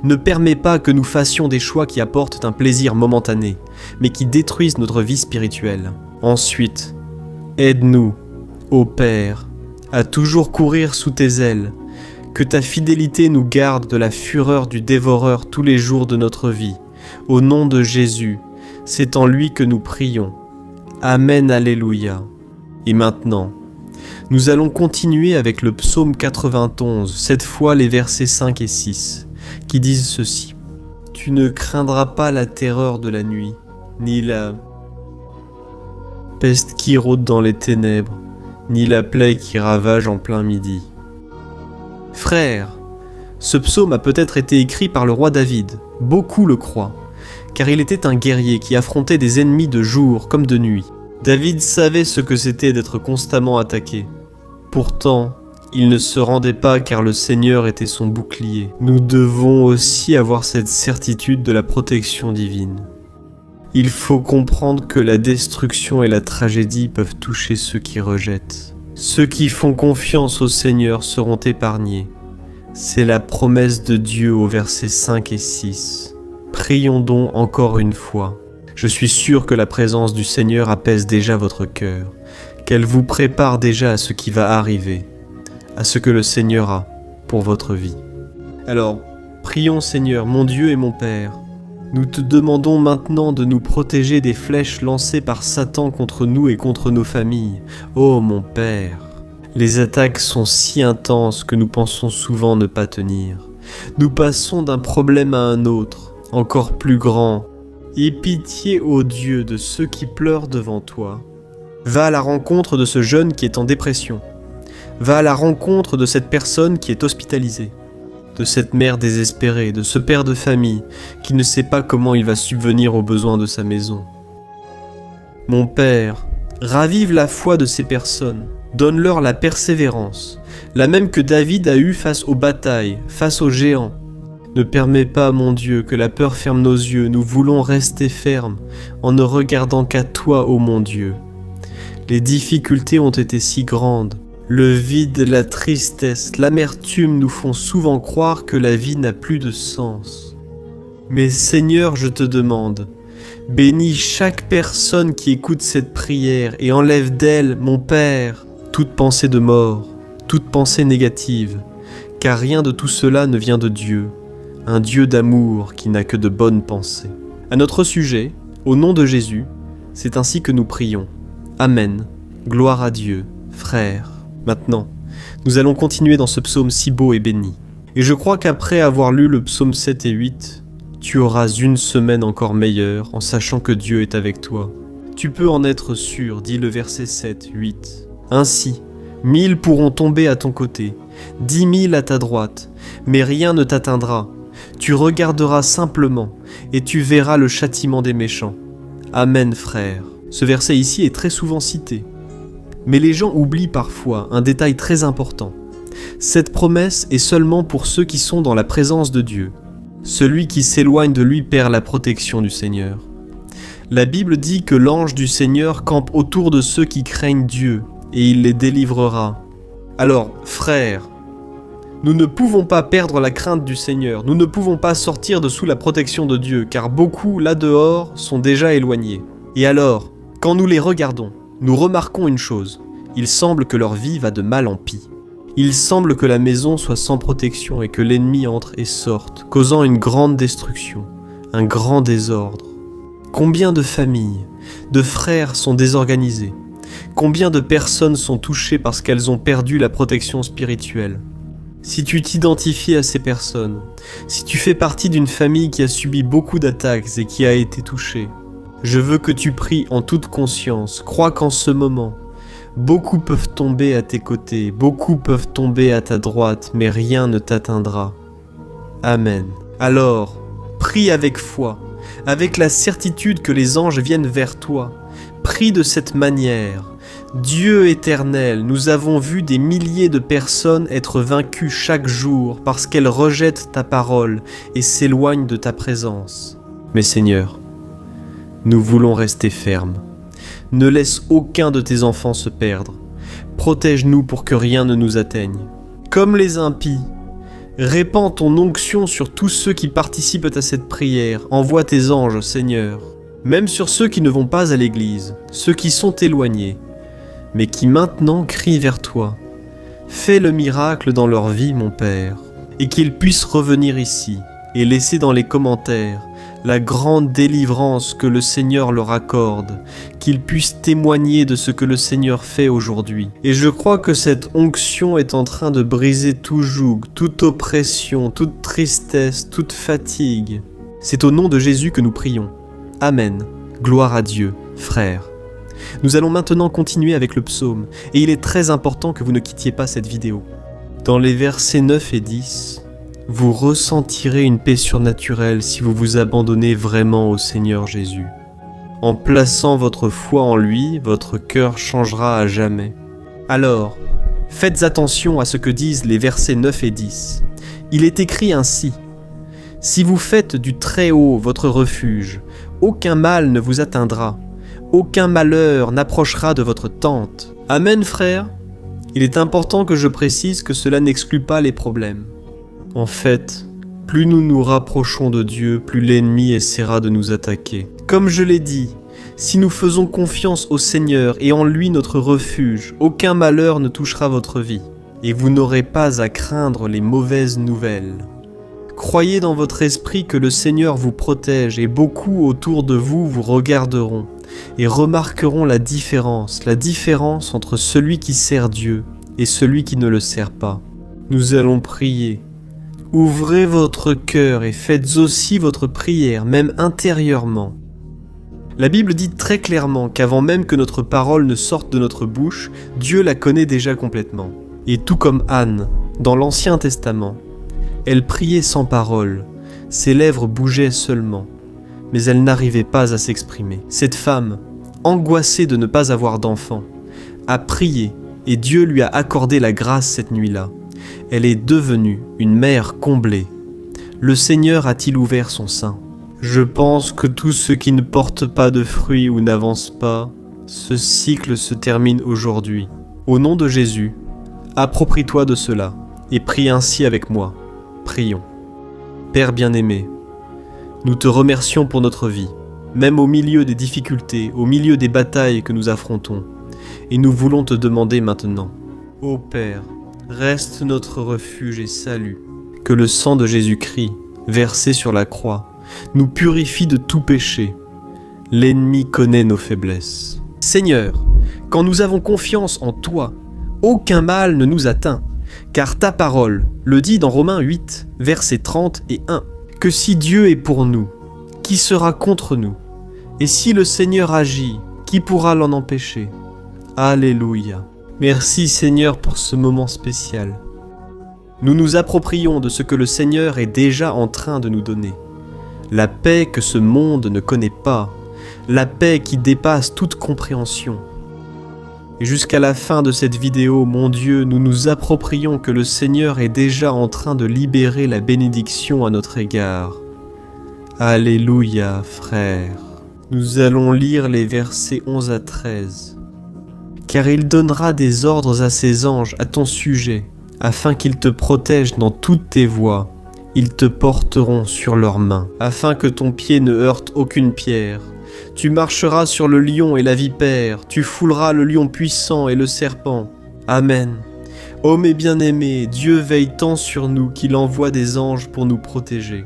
Ne permets pas que nous fassions des choix qui apportent un plaisir momentané, mais qui détruisent notre vie spirituelle. Ensuite, aide-nous, ô Père, à toujours courir sous tes ailes, que ta fidélité nous garde de la fureur du dévoreur tous les jours de notre vie. Au nom de Jésus, c'est en lui que nous prions. Amen, alléluia. Et maintenant, nous allons continuer avec le psaume 91, cette fois les versets 5 et 6, qui disent ceci. « Tu ne craindras pas la terreur de la nuit, ni la peste qui rôde dans les ténèbres, ni la plaie qui ravage en plein midi. » Frères, ce psaume a peut-être été écrit par le roi David, beaucoup le croient, car il était un guerrier qui affrontait des ennemis de jour comme de nuit. David savait ce que c'était d'être constamment attaqué. Pourtant, il ne se rendait pas car le Seigneur était son bouclier. Nous devons aussi avoir cette certitude de la protection divine. Il faut comprendre que la destruction et la tragédie peuvent toucher ceux qui rejettent. Ceux qui font confiance au Seigneur seront épargnés. C'est la promesse de Dieu au versets 5 et 6. Prions donc encore une fois. Je suis sûr que la présence du Seigneur apaise déjà votre cœur, qu'elle vous prépare déjà à ce qui va arriver, à ce que le Seigneur a pour votre vie. Alors, prions Seigneur, mon Dieu et mon Père. Nous te demandons maintenant de nous protéger des flèches lancées par Satan contre nous et contre nos familles. Ô mon Père, les attaques sont si intenses que nous pensons souvent ne pas tenir. Nous passons d'un problème à un autre, encore plus grand. Aie pitié, ô Dieu, de ceux qui pleurent devant toi. Va à la rencontre de ce jeune qui est en dépression. Va à la rencontre de cette personne qui est hospitalisée. De cette mère désespérée, de ce père de famille qui ne sait pas comment il va subvenir aux besoins de sa maison. Mon Père, ravive la foi de ces personnes, donne-leur la persévérance, la même que David a eue face aux batailles, face aux géants. Ne permets pas, mon Dieu, que la peur ferme nos yeux, nous voulons rester fermes en ne regardant qu'à toi, ô mon Dieu. Les difficultés ont été si grandes. Le vide, la tristesse, l'amertume nous font souvent croire que la vie n'a plus de sens. Mais Seigneur, je te demande, bénis chaque personne qui écoute cette prière et enlève d'elle, mon Père, toute pensée de mort, toute pensée négative, car rien de tout cela ne vient de Dieu, un Dieu d'amour qui n'a que de bonnes pensées. À notre sujet, au nom de Jésus, C'est ainsi que nous prions. Amen. Gloire à Dieu, frères. Maintenant, nous allons continuer dans ce psaume si beau et béni. Et je crois qu'après avoir lu le psaume 7 et 8, tu auras une semaine encore meilleure en sachant que Dieu est avec toi. Tu peux en être sûr, dit le verset 7, 8. Ainsi, 1000 pourront tomber à ton côté, 10 000 à ta droite, mais rien ne t'atteindra. Tu regarderas simplement et tu verras le châtiment des méchants. Amen, frère. Ce verset ici est très souvent cité. Mais les gens oublient parfois un détail très important. Cette promesse est seulement pour ceux qui sont dans la présence de Dieu. Celui qui s'éloigne de lui perd la protection du Seigneur. La Bible dit que l'ange du Seigneur campe autour de ceux qui craignent Dieu et il les délivrera. Alors, frères, nous ne pouvons pas perdre la crainte du Seigneur, nous ne pouvons pas sortir de sous la protection de Dieu, car beaucoup là dehors sont déjà éloignés. Et alors, quand nous les regardons, nous remarquons une chose, il semble que leur vie va de mal en pis. Il semble que la maison soit sans protection et que l'ennemi entre et sorte, causant une grande destruction, un grand désordre. Combien de familles, de frères sont désorganisés? Combien de personnes sont touchées parce qu'elles ont perdu la protection spirituelle? Si tu t'identifies à ces personnes, si tu fais partie d'une famille qui a subi beaucoup d'attaques et qui a été touchée, je veux que tu pries en toute conscience, crois qu'en ce moment, beaucoup peuvent tomber à tes côtés, beaucoup peuvent tomber à ta droite, mais rien ne t'atteindra. Amen. Alors, prie avec foi, avec la certitude que les anges viennent vers toi. Prie de cette manière. Dieu éternel, nous avons vu des milliers de personnes être vaincues chaque jour parce qu'elles rejettent ta parole et s'éloignent de ta présence. Mais Seigneur, nous voulons rester fermes. Ne laisse aucun de tes enfants se perdre. Protège-nous pour que rien ne nous atteigne. Comme les impies, répands ton onction sur tous ceux qui participent à cette prière. Envoie tes anges, Seigneur. Même sur ceux qui ne vont pas à l'église, ceux qui sont éloignés, mais qui maintenant crient vers toi. Fais le miracle dans leur vie, mon Père, et qu'ils puissent revenir ici et laisser dans les commentaires la grande délivrance que le Seigneur leur accorde, qu'ils puissent témoigner de ce que le Seigneur fait aujourd'hui. Et je crois que cette onction est en train de briser tout joug, toute oppression, toute tristesse, toute fatigue. C'est au nom de Jésus que nous prions. Amen. Gloire à Dieu, frères. Nous allons maintenant continuer avec le psaume, et il est très important que vous ne quittiez pas cette vidéo. Dans les versets 9 et 10, vous ressentirez une paix surnaturelle si vous vous abandonnez vraiment au Seigneur Jésus. En plaçant votre foi en lui, votre cœur changera à jamais. Alors, faites attention à ce que disent les versets 9 et 10. Il est écrit ainsi: « Si vous faites du Très-Haut votre refuge, aucun mal ne vous atteindra. Aucun malheur n'approchera de votre tente. » Amen, frère. Il est important que je précise que cela n'exclut pas les problèmes. En fait, plus nous nous rapprochons de Dieu, plus l'ennemi essaiera de nous attaquer. Comme je l'ai dit, si nous faisons confiance au Seigneur et en lui notre refuge, aucun malheur ne touchera votre vie, et vous n'aurez pas à craindre les mauvaises nouvelles. Croyez dans votre esprit que le Seigneur vous protège et beaucoup autour de vous vous regarderont et remarqueront la différence entre celui qui sert Dieu et celui qui ne le sert pas. Nous allons prier. Ouvrez votre cœur et faites aussi votre prière, même intérieurement. La Bible dit très clairement qu'avant même que notre parole ne sorte de notre bouche, Dieu la connaît déjà complètement. Et tout comme Anne, dans l'Ancien Testament, elle priait sans parole, ses lèvres bougeaient seulement, mais elle n'arrivait pas à s'exprimer. Cette femme, angoissée de ne pas avoir d'enfant, a prié et Dieu lui a accordé la grâce cette nuit-là. Elle est devenue une mère comblée. Le Seigneur a-t-il ouvert son sein? Je pense que tous ceux qui ne portent pas de fruits ou n'avancent pas, ce cycle se termine aujourd'hui. Au nom de Jésus, approprie-toi de cela et prie ainsi avec moi. Prions. Père bien-aimé, nous te remercions pour notre vie, même au milieu des difficultés, au milieu des batailles que nous affrontons, et nous voulons te demander maintenant, ô Père, reste notre refuge et salut, que le sang de Jésus-Christ, versé sur la croix, nous purifie de tout péché. L'ennemi connaît nos faiblesses. Seigneur, quand nous avons confiance en toi, aucun mal ne nous atteint, car ta parole le dit dans Romains 8, versets 30 et 1, que si Dieu est pour nous, qui sera contre nous? Et si le Seigneur agit, qui pourra l'en empêcher? Alléluia. Merci Seigneur pour ce moment spécial. Nous nous approprions de ce que le Seigneur est déjà en train de nous donner. La paix que ce monde ne connaît pas, la paix qui dépasse toute compréhension. Et jusqu'à la fin de cette vidéo, mon Dieu, nous nous approprions que le Seigneur est déjà en train de libérer la bénédiction à notre égard. Alléluia, frères. Nous allons lire les versets 11 à 13. Car il donnera des ordres à ses anges à ton sujet, afin qu'ils te protègent dans toutes tes voies. Ils te porteront sur leurs mains, afin que ton pied ne heurte aucune pierre. Tu marcheras sur le lion et la vipère, tu fouleras le lion puissant et le serpent. Amen. Ô mes bien-aimés, Dieu veille tant sur nous qu'il envoie des anges pour nous protéger.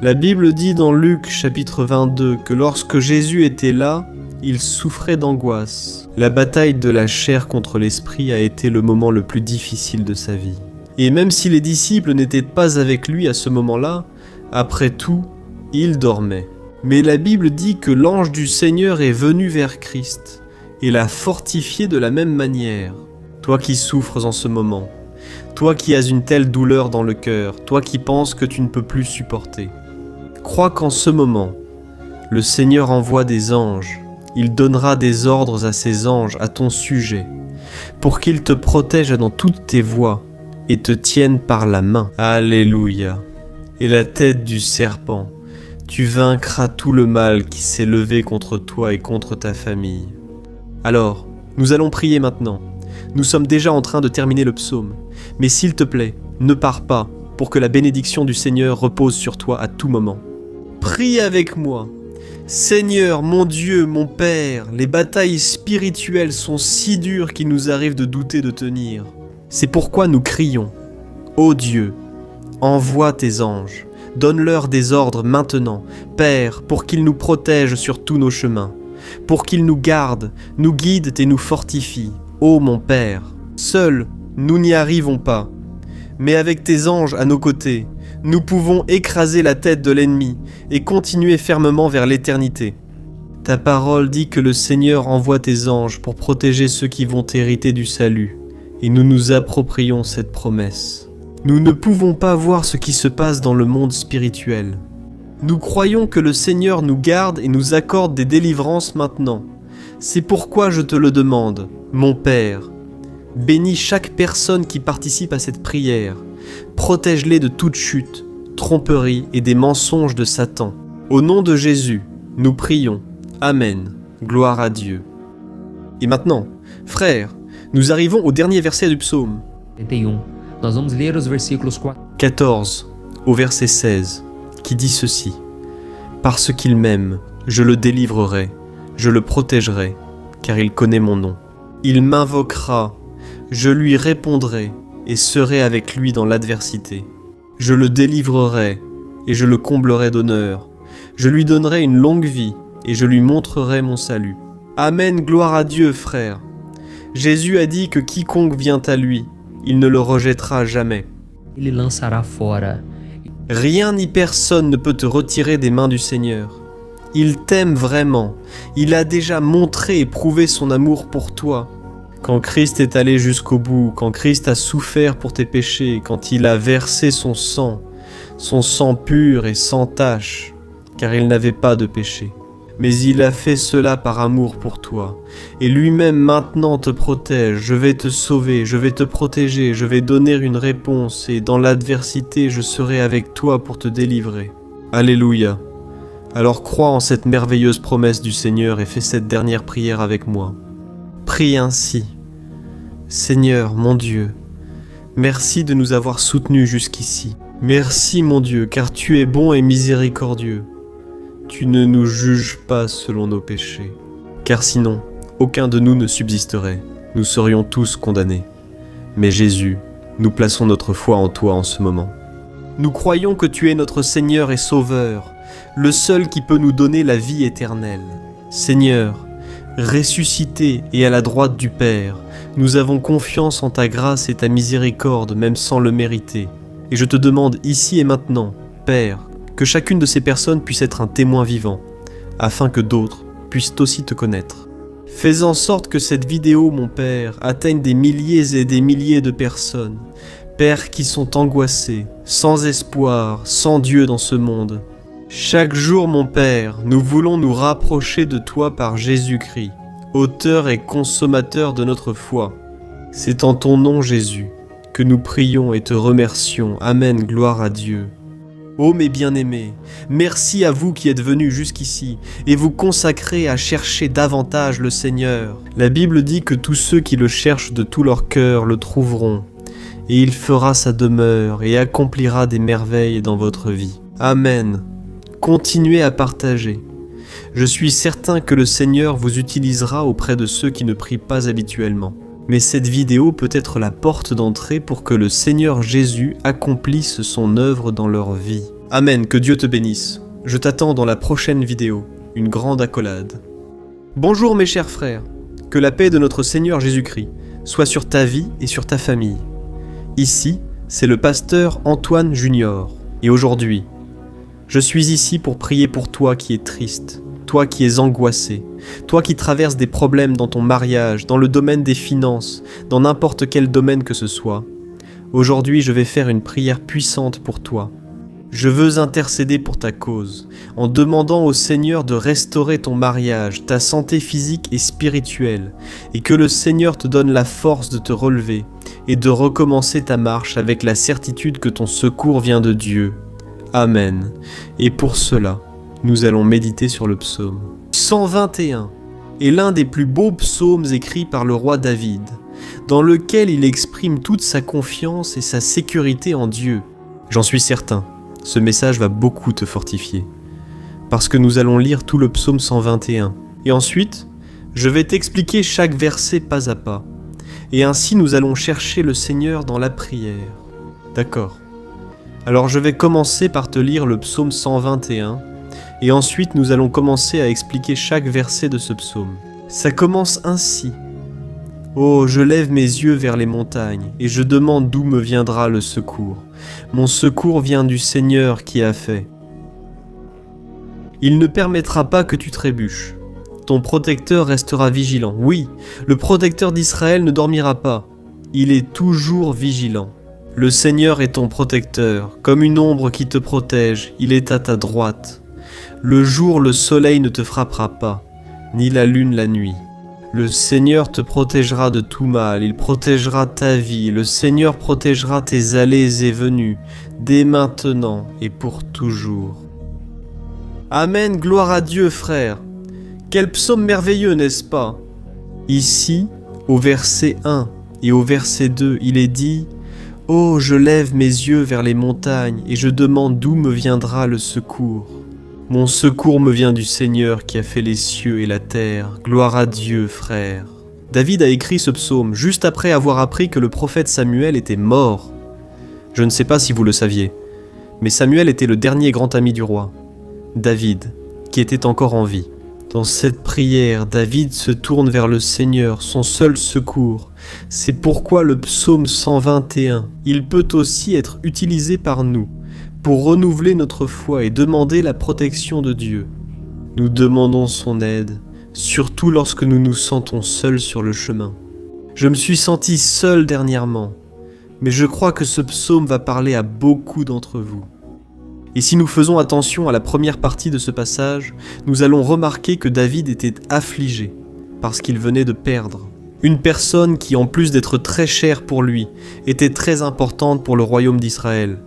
La Bible dit dans Luc chapitre 22 que lorsque Jésus était là, il souffrait d'angoisse. La bataille de la chair contre l'esprit a été le moment le plus difficile de sa vie. Et même si les disciples n'étaient pas avec lui à ce moment-là, après tout, il dormait. Mais la Bible dit que l'ange du Seigneur est venu vers Christ et l'a fortifié de la même manière. Toi qui souffres en ce moment, toi qui as une telle douleur dans le cœur, toi qui penses que tu ne peux plus supporter, crois qu'en ce moment, le Seigneur envoie des anges. Il donnera des ordres à ses anges à ton sujet, pour qu'ils te protègent dans toutes tes voies et te tiennent par la main. Alléluia. Et la tête du serpent, tu vaincras tout le mal qui s'est levé contre toi et contre ta famille. Alors, nous allons prier maintenant. Nous sommes déjà en train de terminer le psaume. Mais s'il te plaît, ne pars pas pour que la bénédiction du Seigneur repose sur toi à tout moment. Prie avec moi. Seigneur, mon Dieu, mon Père, les batailles spirituelles sont si dures qu'il nous arrive de douter de tenir. C'est pourquoi nous crions. Ô Dieu, envoie tes anges. Donne-leur des ordres maintenant, Père, pour qu'ils nous protègent sur tous nos chemins, pour qu'ils nous gardent, nous guident et nous fortifient. Ô mon Père, seuls, nous n'y arrivons pas, mais avec tes anges à nos côtés, nous pouvons écraser la tête de l'ennemi et continuer fermement vers l'éternité. Ta parole dit que le Seigneur envoie tes anges pour protéger ceux qui vont hériter du salut, et nous nous approprions cette promesse. Nous ne pouvons pas voir ce qui se passe dans le monde spirituel. Nous croyons que le Seigneur nous garde et nous accorde des délivrances maintenant. C'est pourquoi je te le demande, mon Père. Bénis chaque personne qui participe à cette prière. Protège-les de toute chute, tromperie et des mensonges de Satan. Au nom de Jésus, nous prions. Amen. Gloire à Dieu. Et maintenant, frères, nous arrivons au dernier verset du psaume. 31. Nós vamos ler os versículos 14 au verset 16, qui dit ceci. Parce qu'il m'aime, je le délivrerai, je le protégerai, car il connaît mon nom. Il m'invoquera, je lui répondrai et serai avec lui dans l'adversité. Je le délivrerai et je le comblerai d'honneur. Je lui donnerai une longue vie et je lui montrerai mon salut. Amen, gloire à Dieu, frère. Jésus a dit que quiconque vient à lui, il ne le rejettera jamais. Ele lançará fora. Rien ni personne ne peut te retirer des mains du Seigneur. Il t'aime vraiment. Il a déjà montré et prouvé son amour pour toi. Quand Christ est allé jusqu'au bout, quand Christ a souffert pour tes péchés, quand il a versé son sang pur et sans tache, car il n'avait pas de péché. Mais il a fait cela par amour pour toi. Et lui-même maintenant te protège. Je vais te sauver, je vais te protéger, je vais donner une réponse et dans l'adversité, je serai avec toi pour te délivrer. Alléluia. Alors crois en cette merveilleuse promesse du Seigneur et fais cette dernière prière avec moi. Prie ainsi. Seigneur, mon Dieu, merci de nous avoir soutenus jusqu'ici. Merci, mon Dieu, car tu es bon et miséricordieux. Tu ne nous juges pas selon nos péchés, car sinon, aucun de nous ne subsisterait. Nous serions tous condamnés. Mais Jésus, nous plaçons notre foi en toi en ce moment. Nous croyons que tu es notre Seigneur et Sauveur, le seul qui peut nous donner la vie éternelle. Seigneur, ressuscité et à la droite du Père, nous avons confiance en ta grâce et ta miséricorde, même sans le mériter. Et je te demande ici et maintenant, Père, que chacune de ces personnes puisse être un témoin vivant, afin que d'autres puissent aussi te connaître. Fais en sorte que cette vidéo, mon Père, atteigne des milliers et des milliers de personnes, Pères qui sont angoissés, sans espoir, sans Dieu dans ce monde. Chaque jour, mon Père, nous voulons nous rapprocher de toi par Jésus-Christ, auteur et consommateur de notre foi. C'est en ton nom, Jésus, que nous prions et te remercions. Amen, gloire à Dieu. Ô mes bien-aimés, merci à vous qui êtes venus jusqu'ici et vous consacrez à chercher davantage le Seigneur. La Bible dit que tous ceux qui le cherchent de tout leur cœur le trouveront, et il fera sa demeure et accomplira des merveilles dans votre vie. Amen. Continuez à partager. Je suis certain que le Seigneur vous utilisera auprès de ceux qui ne prient pas habituellement. Mais cette vidéo peut être la porte d'entrée pour que le Seigneur Jésus accomplisse son œuvre dans leur vie. Amen, que Dieu te bénisse. Je t'attends dans la prochaine vidéo, une grande accolade. Bonjour mes chers frères, que la paix de notre Seigneur Jésus-Christ soit sur ta vie et sur ta famille. Ici, c'est le pasteur Antoine Junior, et aujourd'hui, je suis ici pour prier pour toi qui es triste, toi qui es angoissé, toi qui traverses des problèmes dans ton mariage, dans le domaine des finances, dans n'importe quel domaine que ce soit. Aujourd'hui, je vais faire une prière puissante pour toi. Je veux intercéder pour ta cause, en demandant au Seigneur de restaurer ton mariage, ta santé physique et spirituelle, et que le Seigneur te donne la force de te relever et de recommencer ta marche avec la certitude que ton secours vient de Dieu. Amen. Et pour cela, nous allons méditer sur le psaume 121 est l'un des plus beaux psaumes écrits par le roi David, dans lequel il exprime toute sa confiance et sa sécurité en Dieu. J'en suis certain, ce message va beaucoup te fortifier, parce que nous allons lire tout le psaume 121, et ensuite, je vais t'expliquer chaque verset pas à pas, et ainsi nous allons chercher le Seigneur dans la prière. D'accord? Alors je vais commencer par te lire le psaume 121, et ensuite nous allons commencer à expliquer chaque verset de ce psaume. Ça commence ainsi. Oh, je lève mes yeux vers les montagnes, et je demande d'où me viendra le secours. Mon secours vient du Seigneur qui a fait. Il ne permettra pas que tu trébuches. Ton protecteur restera vigilant. Oui, le protecteur d'Israël ne dormira pas. Il est toujours vigilant. Le Seigneur est ton protecteur, comme une ombre qui te protège, il est à ta droite. Le jour, le soleil ne te frappera pas, ni la lune la nuit. Le Seigneur te protégera de tout mal, il protégera ta vie, le Seigneur protégera tes allées et venues, dès maintenant et pour toujours. Amen, gloire à Dieu, frère. Quel psaume merveilleux, n'est-ce pas? Ici, au verset 1 et au verset 2, il est dit « Oh, je lève mes yeux vers les montagnes et je demande d'où me viendra le secours. » Mon secours me vient du Seigneur qui a fait les cieux et la terre. Gloire à Dieu, frère. David a écrit ce psaume juste après avoir appris que le prophète Samuel était mort. Je ne sais pas si vous le saviez, mais Samuel était le dernier grand ami du roi, David, qui était encore en vie. Dans cette prière, David se tourne vers le Seigneur, son seul secours. C'est pourquoi le psaume 121, il peut aussi être utilisé par nous, pour renouveler notre foi et demander la protection de Dieu. Nous demandons son aide, surtout lorsque nous nous sentons seuls sur le chemin. Je me suis senti seul dernièrement, mais je crois que ce psaume va parler à beaucoup d'entre vous. Et si nous faisons attention à la première partie de ce passage, nous allons remarquer que David était affligé, parce qu'il venait de perdre une personne qui, en plus d'être très chère pour lui, était très importante pour le royaume d'Israël.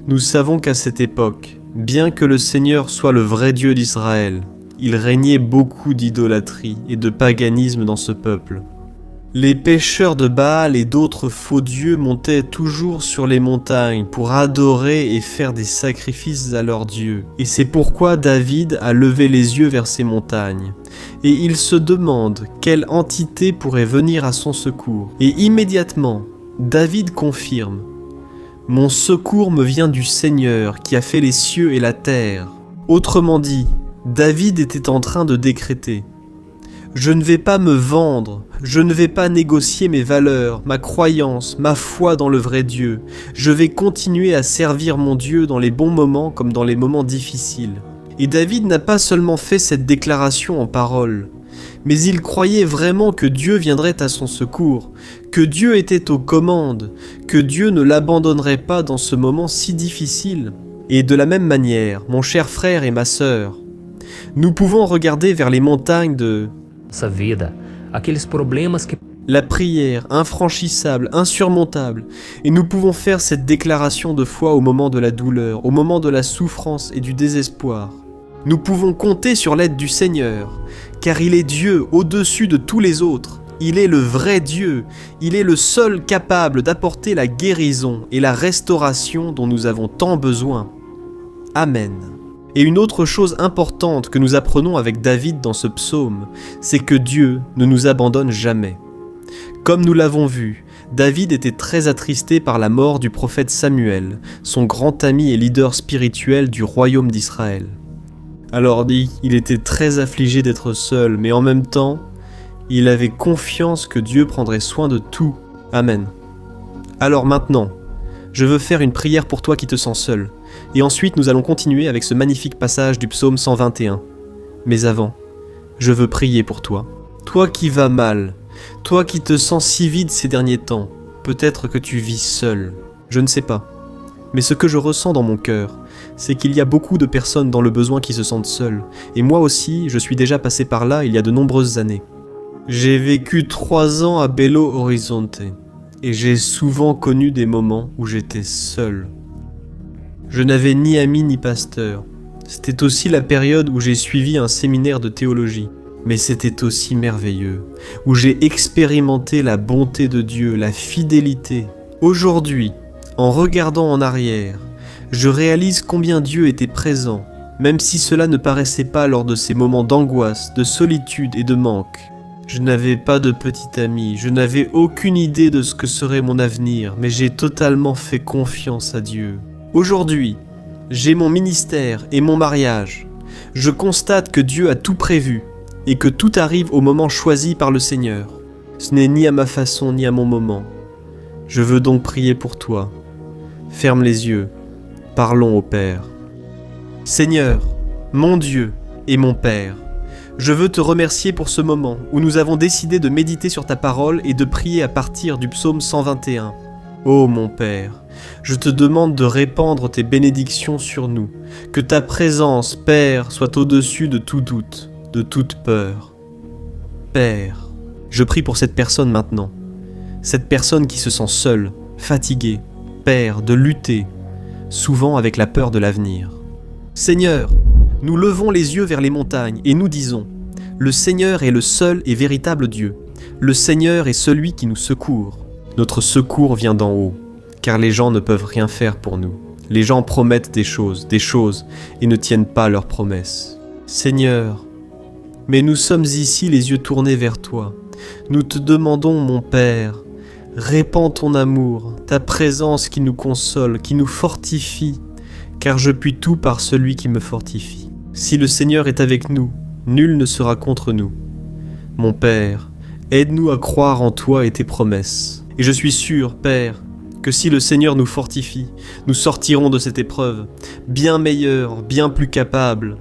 Nous savons qu'à cette époque, bien que le Seigneur soit le vrai Dieu d'Israël, il régnait beaucoup d'idolâtrie et de paganisme dans ce peuple. Les pécheurs de Baal et d'autres faux dieux montaient toujours sur les montagnes pour adorer et faire des sacrifices à leurs dieux. Et c'est pourquoi David a levé les yeux vers ces montagnes. Et il se demande quelle entité pourrait venir à son secours. Et immédiatement, David confirme: « Mon secours me vient du Seigneur qui a fait les cieux et la terre. » Autrement dit, David était en train de décréter : je ne vais pas me vendre, je ne vais pas négocier mes valeurs, ma croyance, ma foi dans le vrai Dieu. Je vais continuer à servir mon Dieu dans les bons moments comme dans les moments difficiles. Et David n'a pas seulement fait cette déclaration en paroles, mais il croyait vraiment que Dieu viendrait à son secours, que Dieu était aux commandes, que Dieu ne l'abandonnerait pas dans ce moment si difficile. Et de la même manière, mon cher frère et ma sœur, nous pouvons regarder vers les montagnes de Nossa vida, aqueles problemas que la prière, infranchissable, insurmontable, et nous pouvons faire cette déclaration de foi au moment de la douleur, au moment de la souffrance et du désespoir. Nous pouvons compter sur l'aide du Seigneur, car il est Dieu au-dessus de tous les autres. Il est le vrai Dieu, il est le seul capable d'apporter la guérison et la restauration dont nous avons tant besoin. Amen. Et une autre chose importante que nous apprenons avec David dans ce psaume, c'est que Dieu ne nous abandonne jamais. Comme nous l'avons vu, David était très attristé par la mort du prophète Samuel, son grand ami et leader spirituel du royaume d'Israël. Alors dit, il était très affligé d'être seul, mais en même temps, il avait confiance que Dieu prendrait soin de tout. Amen. Alors maintenant, je veux faire une prière pour toi qui te sens seul. Et ensuite, nous allons continuer avec ce magnifique passage du psaume 121. Mais avant, je veux prier pour toi. Toi qui vas mal, toi qui te sens si vide ces derniers temps, peut-être que tu vis seul. Je ne sais pas. Mais ce que je ressens dans mon cœur, c'est qu'il y a beaucoup de personnes dans le besoin qui se sentent seules. Et moi aussi, je suis déjà passé par là il y a de nombreuses années. J'ai vécu 3 ans à Belo Horizonte. Et j'ai souvent connu des moments où j'étais seul. Je n'avais ni amis ni pasteur. C'était aussi la période où j'ai suivi un séminaire de théologie. Mais c'était aussi merveilleux, où j'ai expérimenté la bonté de Dieu, la fidélité. Aujourd'hui, en regardant en arrière, je réalise combien Dieu était présent, même si cela ne paraissait pas lors de ces moments d'angoisse, de solitude et de manque. Je n'avais pas de petit ami, je n'avais aucune idée de ce que serait mon avenir, mais j'ai totalement fait confiance à Dieu. Aujourd'hui, j'ai mon ministère et mon mariage. Je constate que Dieu a tout prévu et que tout arrive au moment choisi par le Seigneur. Ce n'est ni à ma façon ni à mon moment. Je veux donc prier pour toi. Ferme les yeux. Parlons au Père. Seigneur, mon Dieu et mon Père, je veux te remercier pour ce moment où nous avons décidé de méditer sur ta parole et de prier à partir du psaume 121. Ô mon Père, je te demande de répandre tes bénédictions sur nous, que ta présence, Père, soit au-dessus de tout doute, de toute peur. Père, je prie pour cette personne maintenant, cette personne qui se sent seule, fatiguée, Père, de lutter, souvent avec la peur de l'avenir. Seigneur, nous levons les yeux vers les montagnes et nous disons : le Seigneur est le seul et véritable Dieu. Le Seigneur est celui qui nous secourt. Notre secours vient d'en haut, car les gens ne peuvent rien faire pour nous. Les gens promettent des choses, et ne tiennent pas leurs promesses. Seigneur, mais nous sommes ici les yeux tournés vers toi. Nous te demandons, mon Père, répands ton amour, ta présence qui nous console, qui nous fortifie, car je puis tout par celui qui me fortifie. Si le Seigneur est avec nous, nul ne sera contre nous. Mon Père, aide-nous à croire en toi et tes promesses. Et je suis sûr, Père, que si le Seigneur nous fortifie, nous sortirons de cette épreuve, bien meilleurs, bien plus capables.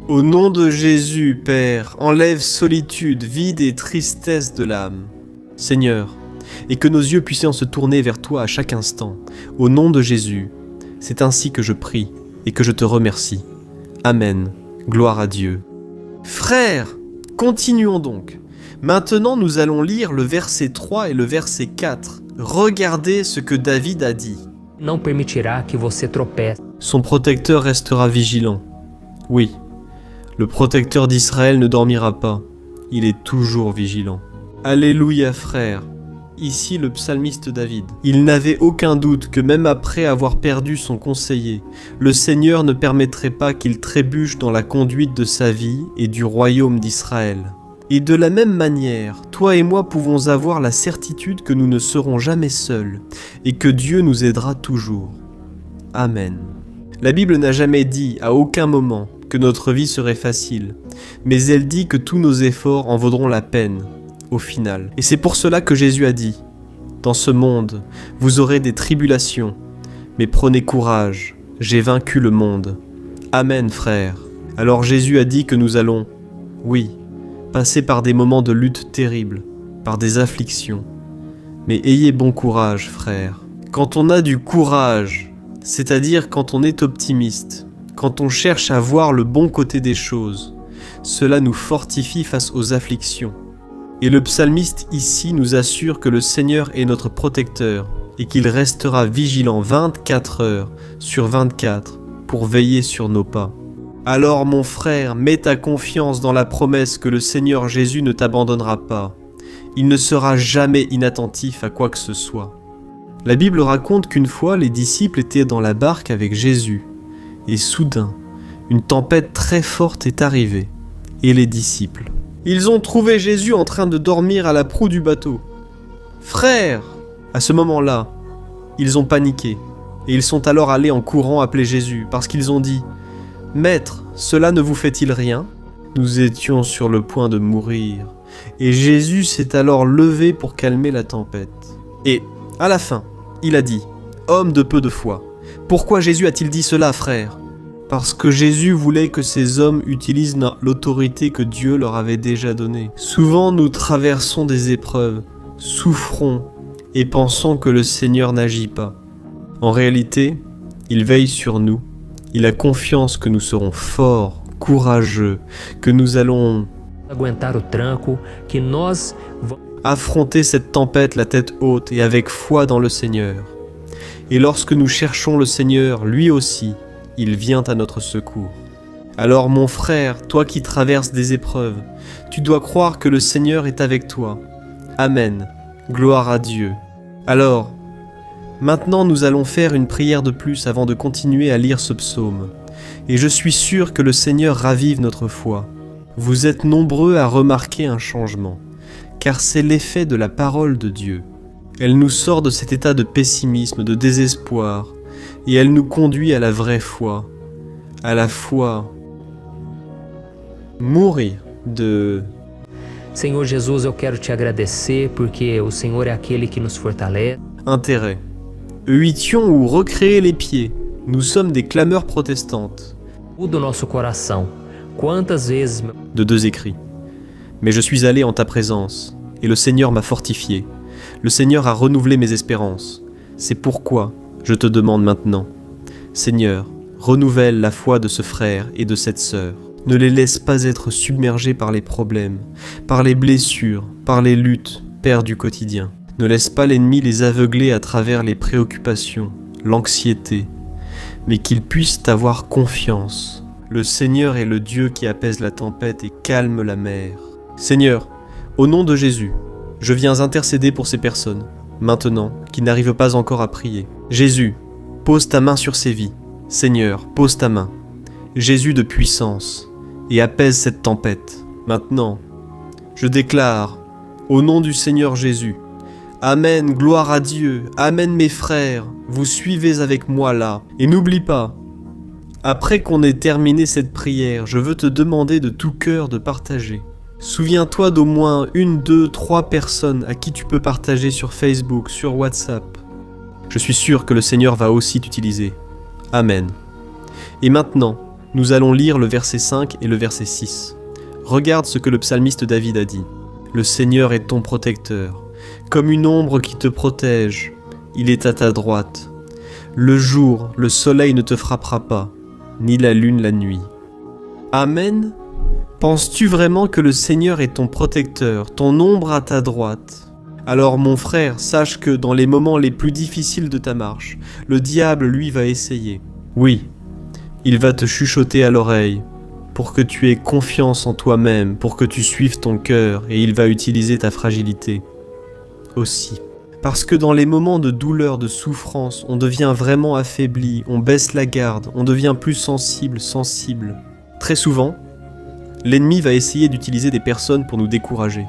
Au nom de Jésus, Père, enlève solitude, vide et tristesse de l'âme. Seigneur, et que nos yeux puissent se tourner vers toi à chaque instant. Au nom de Jésus, c'est ainsi que je prie et que je te remercie. Amen. Gloire à Dieu. Frères, continuons donc. Maintenant, nous allons lire le verset 3 et le verset 4. Regardez ce que David a dit. não permitirá que você tropece. Son protecteur restera vigilant. Oui, le protecteur d'Israël ne dormira pas. Il est toujours vigilant. Alléluia, frères. Ici le psalmiste David. Il n'avait aucun doute que même après avoir perdu son conseiller, le Seigneur ne permettrait pas qu'il trébuche dans la conduite de sa vie et du royaume d'Israël. Et de la même manière, toi et moi pouvons avoir la certitude que nous ne serons jamais seuls et que Dieu nous aidera toujours. Amen. La Bible n'a jamais dit à aucun moment que notre vie serait facile, mais elle dit que tous nos efforts en vaudront la peine, au final. Et c'est pour cela que Jésus a dit, « Dans ce monde, vous aurez des tribulations, mais prenez courage, j'ai vaincu le monde. » Amen, frères. Alors Jésus a dit que nous allons, oui, passer par des moments de lutte terribles, par des afflictions. Mais ayez bon courage, frères. Quand on a du courage, c'est-à-dire quand on est optimiste, quand on cherche à voir le bon côté des choses, cela nous fortifie face aux afflictions. Et le psalmiste ici nous assure que le Seigneur est notre protecteur et qu'il restera vigilant 24 heures sur 24 pour veiller sur nos pas. Alors mon frère, mets ta confiance dans la promesse que le Seigneur Jésus ne t'abandonnera pas. Il ne sera jamais inattentif à quoi que ce soit. La Bible raconte qu'une fois, les disciples étaient dans la barque avec Jésus. Et soudain, une tempête très forte est arrivée. Et les disciples, ils ont trouvé Jésus en train de dormir à la proue du bateau. « Frère !» À ce moment-là, ils ont paniqué. Et ils sont alors allés en courant appeler Jésus, parce qu'ils ont dit « Maître, cela ne vous fait-il rien ? Nous étions sur le point de mourir. » Et Jésus s'est alors levé pour calmer la tempête. Et, à la fin, il a dit « Homme de peu de foi, pourquoi Jésus a-t-il dit cela, frère ? Parce que Jésus voulait que ces hommes utilisent l'autorité que Dieu leur avait déjà donnée. Souvent, nous traversons des épreuves, souffrons et pensons que le Seigneur n'agit pas. En réalité, il veille sur nous. Il a confiance que nous serons forts, courageux, que nous allons aguentar o tranco, que nós affronter cette tempête la tête haute et avec foi dans le Seigneur. Et lorsque nous cherchons le Seigneur, lui aussi, il vient à notre secours. Alors mon frère, toi qui traverses des épreuves, tu dois croire que le Seigneur est avec toi. Amen. Gloire à Dieu. Alors, maintenant nous allons faire une prière de plus avant de continuer à lire ce psaume. Et je suis sûr que le Seigneur ravive notre foi. Vous êtes nombreux à remarquer un changement, car c'est l'effet de la parole de Dieu. Elle nous sort de cet état de pessimisme, de désespoir, et elle nous conduit à la vraie foi, à la foi. Mourir de... Senhor Jesus, eu quero te agradecer porque o Senhor é aquele que nos fortalece. Intérêt. Huitions ou recréer les pieds. Nous sommes des clameurs protestantes. Muda o nosso coração. Quantas vezes... De 2 écrits. Mais je suis allé en ta présence, et le Seigneur m'a fortifié. Le Seigneur a renouvelé mes espérances. C'est pourquoi je te demande maintenant, Seigneur, renouvelle la foi de ce frère et de cette sœur. Ne les laisse pas être submergés par les problèmes, par les blessures, par les luttes, Père du quotidien. Ne laisse pas l'ennemi les aveugler à travers les préoccupations, l'anxiété, mais qu'ils puissent avoir confiance. Le Seigneur est le Dieu qui apaise la tempête et calme la mer. Seigneur, au nom de Jésus, je viens intercéder pour ces personnes, maintenant, qui n'arrivent pas encore à prier. Jésus, pose ta main sur ces vies. Seigneur, pose ta main. Jésus de puissance, et apaise cette tempête. Maintenant, je déclare, au nom du Seigneur Jésus, Amen, gloire à Dieu, Amen mes frères, vous suivez avec moi là. Et n'oublie pas, après qu'on ait terminé cette prière, je veux te demander de tout cœur de partager. Souviens-toi d'au moins 1, 2, 3 personnes à qui tu peux partager sur Facebook, sur WhatsApp. Je suis sûr que le Seigneur va aussi t'utiliser. Amen. Et maintenant, nous allons lire le verset 5 et le verset 6. Regarde ce que le psalmiste David a dit. Le Seigneur est ton protecteur. Comme une ombre qui te protège, il est à ta droite. Le jour, le soleil ne te frappera pas, ni la lune la nuit. Amen. Penses-tu vraiment que le Seigneur est ton protecteur, ton ombre à ta droite ? Alors mon frère, sache que dans les moments les plus difficiles de ta marche, le diable lui va essayer. Oui, il va te chuchoter à l'oreille pour que tu aies confiance en toi-même, pour que tu suives ton cœur, et il va utiliser ta fragilité aussi. Parce que dans les moments de douleur, de souffrance, on devient vraiment affaibli, on baisse la garde, on devient plus sensible. Très souvent, l'ennemi va essayer d'utiliser des personnes pour nous décourager.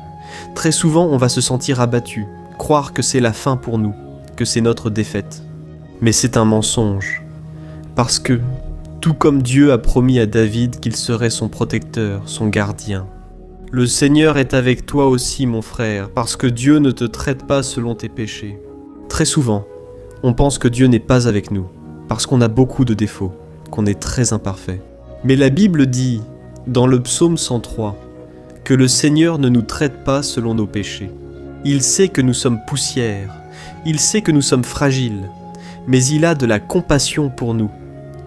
Très souvent, on va se sentir abattu, croire que c'est la fin pour nous, que c'est notre défaite. Mais c'est un mensonge. Parce que tout comme Dieu a promis à David qu'il serait son protecteur, son gardien. Le Seigneur est avec toi aussi, mon frère, parce que Dieu ne te traite pas selon tes péchés. Très souvent, on pense que Dieu n'est pas avec nous, parce qu'on a beaucoup de défauts, qu'on est très imparfait. Mais la Bible dit, dans le psaume 103, que le Seigneur ne nous traite pas selon nos péchés. Il sait que nous sommes poussière, il sait que nous sommes fragiles, mais il a de la compassion pour nous,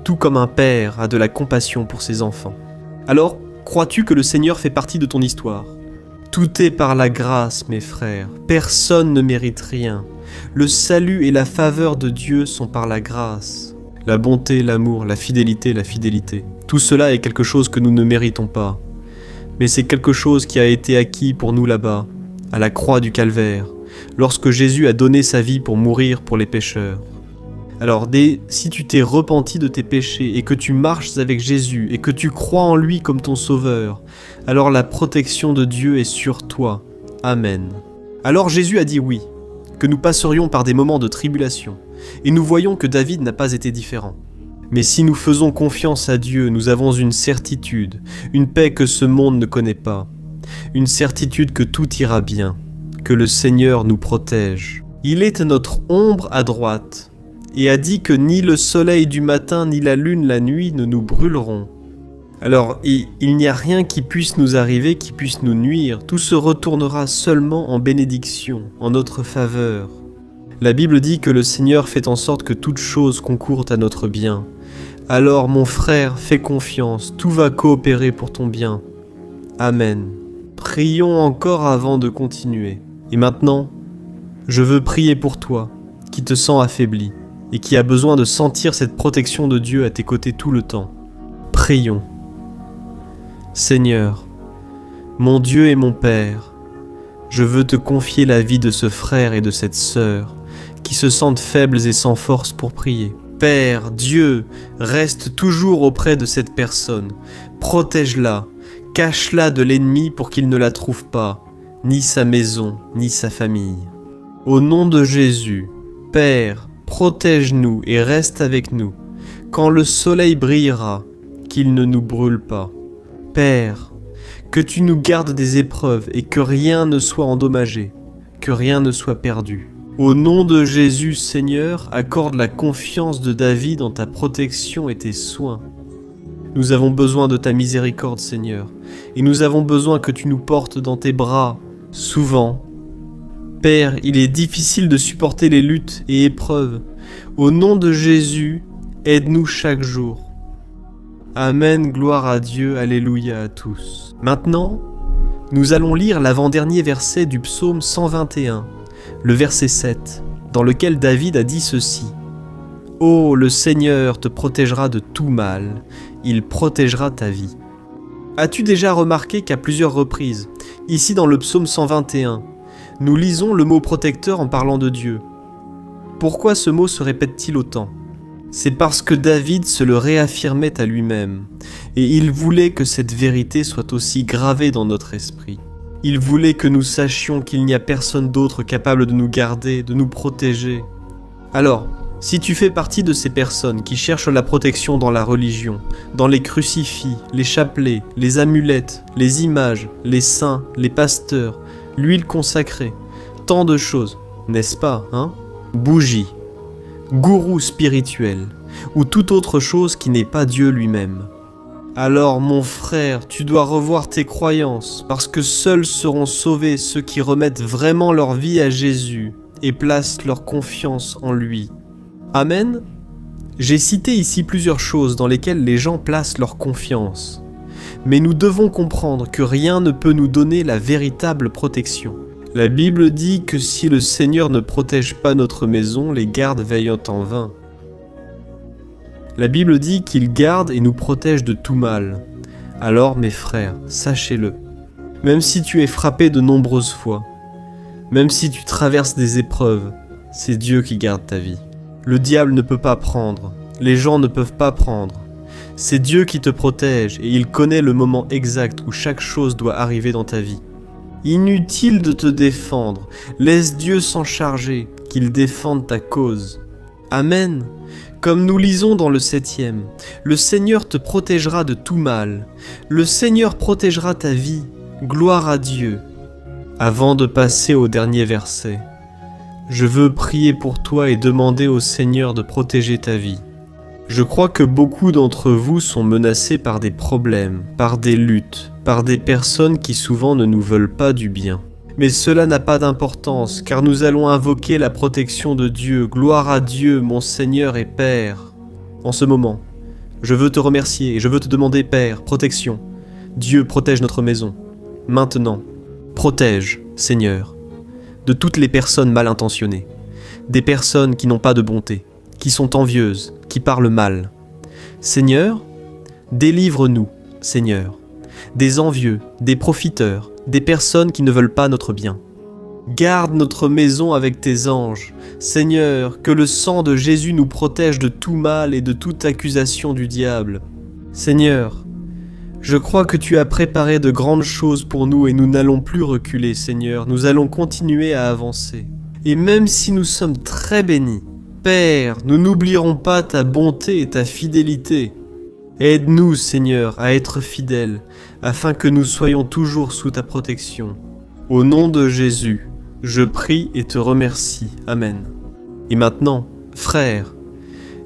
tout comme un père a de la compassion pour ses enfants. Alors, crois-tu que le Seigneur fait partie de ton histoire? Tout est par la grâce, mes frères. Personne ne mérite rien. Le salut et la faveur de Dieu sont par la grâce. La bonté, l'amour, la fidélité. Tout cela est quelque chose que nous ne méritons pas. Mais c'est quelque chose qui a été acquis pour nous là-bas, à la croix du Calvaire, lorsque Jésus a donné sa vie pour mourir pour les pécheurs. Alors, si tu t'es repenti de tes péchés et que tu marches avec Jésus et que tu crois en lui comme ton sauveur, alors la protection de Dieu est sur toi. Amen. Alors Jésus a dit oui, que nous passerions par des moments de tribulation, et nous voyons que David n'a pas été différent. Mais si nous faisons confiance à Dieu, nous avons une certitude, une paix que ce monde ne connaît pas, une certitude que tout ira bien, que le Seigneur nous protège. Il est notre ombre à droite, et a dit que ni le soleil du matin ni la lune la nuit ne nous brûleront. Alors, il n'y a rien qui puisse nous arriver, qui puisse nous nuire. Tout se retournera seulement en bénédiction, en notre faveur. La Bible dit que le Seigneur fait en sorte que toute chose concourt à notre bien. Alors, mon frère, fais confiance, tout va coopérer pour ton bien. Amen. Prions encore avant de continuer. Et maintenant, je veux prier pour toi, qui te sens affaibli, et qui a besoin de sentir cette protection de Dieu à tes côtés tout le temps. Prions. Seigneur, mon Dieu et mon Père, je veux te confier la vie de ce frère et de cette sœur qui se sentent faibles et sans force pour prier. Père, Dieu, reste toujours auprès de cette personne. Protège-la, cache-la de l'ennemi pour qu'il ne la trouve pas, ni sa maison, ni sa famille. Au nom de Jésus, Père, protège-nous et reste avec nous. Quand le soleil brillera, qu'il ne nous brûle pas. Père, que tu nous gardes des épreuves et que rien ne soit endommagé, que rien ne soit perdu. Au nom de Jésus, Seigneur, accorde la confiance de David en ta protection et tes soins. Nous avons besoin de ta miséricorde, Seigneur, et nous avons besoin que tu nous portes dans tes bras. Souvent, Père, il est difficile de supporter les luttes et épreuves. Au nom de Jésus, aide-nous chaque jour. Amen, gloire à Dieu, alléluia à tous. Maintenant, nous allons lire l'avant-dernier verset du psaume 121, le verset 7, dans lequel David a dit ceci. « Oh, le Seigneur te protégera de tout mal, il protégera ta vie. » As-tu déjà remarqué qu'à plusieurs reprises, ici dans le psaume 121, nous lisons le mot protecteur en parlant de Dieu? Pourquoi ce mot se répète-t-il autant? C'est parce que David se le réaffirmait à lui-même, et il voulait que cette vérité soit aussi gravée dans notre esprit. Il voulait que nous sachions qu'il n'y a personne d'autre capable de nous garder, de nous protéger. Alors, si tu fais partie de ces personnes qui cherchent la protection dans la religion, dans les crucifix, les chapelets, les amulettes, les images, les saints, les pasteurs, l'huile consacrée, tant de choses, n'est-ce pas, hein? Bougies, gourou spirituel, ou toute autre chose qui n'est pas Dieu lui-même. Alors mon frère, tu dois revoir tes croyances, parce que seuls seront sauvés ceux qui remettent vraiment leur vie à Jésus et placent leur confiance en lui. Amen. J'ai cité ici plusieurs choses dans lesquelles les gens placent leur confiance. Mais nous devons comprendre que rien ne peut nous donner la véritable protection. La Bible dit que si le Seigneur ne protège pas notre maison, les gardes veillent en vain. La Bible dit qu'il garde et nous protège de tout mal. Alors mes frères, sachez-le, même si tu es frappé de nombreuses fois, même si tu traverses des épreuves, c'est Dieu qui garde ta vie. Le diable ne peut pas prendre, les gens ne peuvent pas prendre. C'est Dieu qui te protège et il connaît le moment exact où chaque chose doit arriver dans ta vie. Inutile de te défendre, laisse Dieu s'en charger, qu'il défende ta cause. Amen. Comme nous lisons dans le 7e, le Seigneur te protégera de tout mal. Le Seigneur protégera ta vie. Gloire à Dieu. Avant de passer au dernier verset, je veux prier pour toi et demander au Seigneur de protéger ta vie. Je crois que beaucoup d'entre vous sont menacés par des problèmes, par des luttes, par des personnes qui souvent ne nous veulent pas du bien. Mais cela n'a pas d'importance, car nous allons invoquer la protection de Dieu. Gloire à Dieu, mon Seigneur et Père. En ce moment, je veux te remercier et je veux te demander, Père, protection. Dieu protège notre maison. Maintenant, protège, Seigneur, de toutes les personnes mal intentionnées, des personnes qui n'ont pas de bonté, qui sont envieuses, qui parlent mal. Seigneur, délivre-nous, Seigneur, des envieux, des profiteurs, des personnes qui ne veulent pas notre bien. Garde notre maison avec tes anges. Seigneur, que le sang de Jésus nous protège de tout mal et de toute accusation du diable. Seigneur, je crois que tu as préparé de grandes choses pour nous et nous n'allons plus reculer, Seigneur. Nous allons continuer à avancer. Et même si nous sommes très bénis, Père, nous n'oublierons pas ta bonté et ta fidélité. Aide-nous, Seigneur, à être fidèles, afin que nous soyons toujours sous ta protection. Au nom de Jésus, je prie et te remercie. Amen. Et maintenant, frères,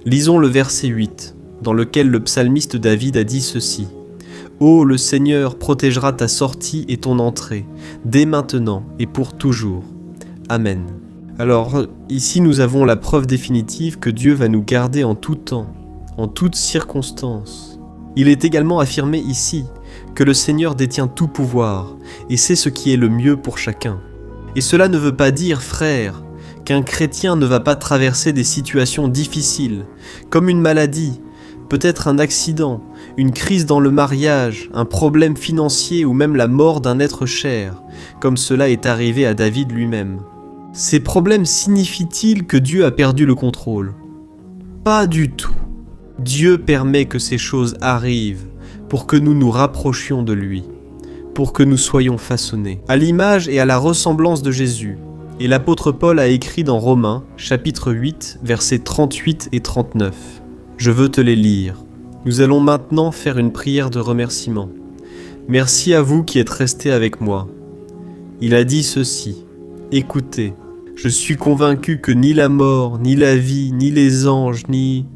lisons le verset 8, dans lequel le psalmiste David a dit ceci. « Ô le Seigneur protégera ta sortie et ton entrée, dès maintenant et pour toujours. Amen. » Alors, ici nous avons la preuve définitive que Dieu va nous garder en tout temps, en toutes circonstances. Il est également affirmé ici que le Seigneur détient tout pouvoir et sait ce qui est le mieux pour chacun. Et cela ne veut pas dire, frère, qu'un chrétien ne va pas traverser des situations difficiles, comme une maladie, peut-être un accident, une crise dans le mariage, un problème financier ou même la mort d'un être cher, comme cela est arrivé à David lui-même. Ces problèmes signifient-ils que Dieu a perdu le contrôle? Pas du tout. Dieu permet que ces choses arrivent pour que nous nous rapprochions de lui, pour que nous soyons façonnés à l'image et à la ressemblance de Jésus. Et l'apôtre Paul a écrit dans Romains, chapitre 8, versets 38 et 39. Je veux te les lire. Nous allons maintenant faire une prière de remerciement. Merci à vous qui êtes restés avec moi. Il a dit ceci. Écoutez, je suis convaincu que ni la mort, ni la vie, ni les anges, ni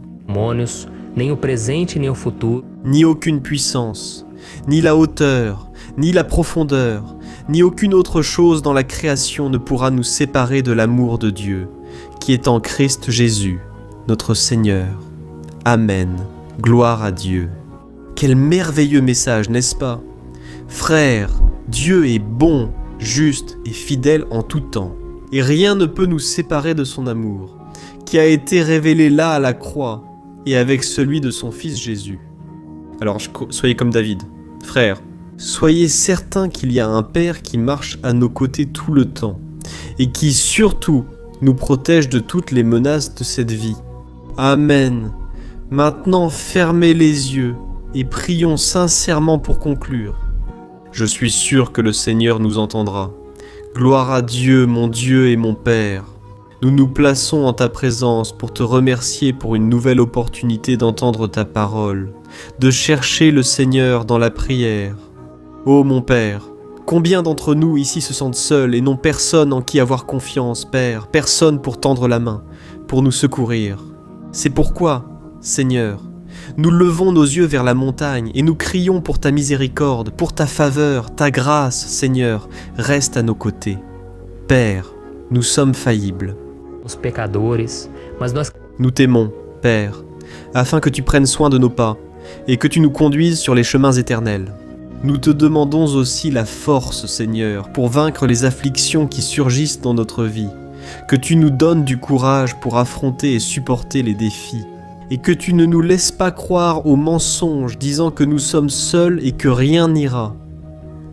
nem o presente nem o futuro, ni aucune puissance, ni la hauteur, ni la profondeur, ni aucune autre chose dans la création ne pourra nous séparer de l'amour de Dieu, qui est en Christ Jésus, notre Seigneur. Amen. Gloire à Dieu. Quel merveilleux message, n'est-ce pas? Frères, Dieu est bon, juste et fidèle en tout temps, et rien ne peut nous séparer de son amour, qui a été révélé là à la croix, et avec celui de son Fils Jésus. Alors soyez comme David. Frères, soyez certains qu'il y a un Père qui marche à nos côtés tout le temps, et qui surtout nous protège de toutes les menaces de cette vie. Amen. Maintenant fermez les yeux, et prions sincèrement pour conclure. Je suis sûr que le Seigneur nous entendra. Gloire à Dieu, mon Dieu et mon Père. Nous nous plaçons en ta présence pour te remercier pour une nouvelle opportunité d'entendre ta parole, de chercher le Seigneur dans la prière. Ô mon Père, combien d'entre nous ici se sentent seuls et n'ont personne en qui avoir confiance, Père, personne pour tendre la main, pour nous secourir. C'est pourquoi, Seigneur, nous levons nos yeux vers la montagne et nous crions pour ta miséricorde, pour ta faveur, ta grâce, Seigneur, reste à nos côtés. Père, nous sommes faillibles. os pecadores, mas nós Nous t'aimons, Père, afin que tu prennes soin de nos pas et que tu nous conduises sur les chemins éternels. Nous te demandons aussi la force, Seigneur, pour vaincre les afflictions qui surgissent dans notre vie, que tu nous donnes du courage pour affronter et supporter les défis, et que tu ne nous laisses pas croire aux mensonges disant que nous sommes seuls et que rien n'ira.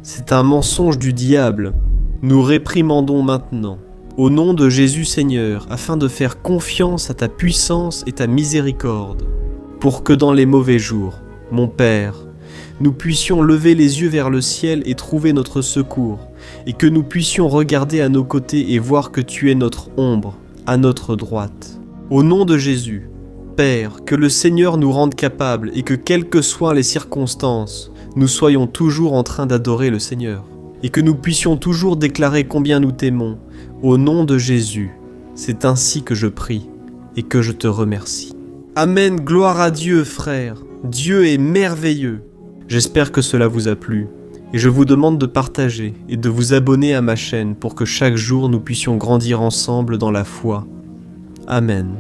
C'est un mensonge du diable. Nous réprimandons maintenant, au nom de Jésus Seigneur, afin de faire confiance à ta puissance et ta miséricorde, pour que dans les mauvais jours, mon Père, nous puissions lever les yeux vers le ciel et trouver notre secours, et que nous puissions regarder à nos côtés et voir que tu es notre ombre, à notre droite. Au nom de Jésus, Père, que le Seigneur nous rende capables et que quelles que soient les circonstances, nous soyons toujours en train d'adorer le Seigneur et que nous puissions toujours déclarer combien nous t'aimons. Au nom de Jésus, c'est ainsi que je prie et que je te remercie. Amen, gloire à Dieu, frères. Dieu est merveilleux. J'espère que cela vous a plu et je vous demande de partager et de vous abonner à ma chaîne pour que chaque jour nous puissions grandir ensemble dans la foi. Amen.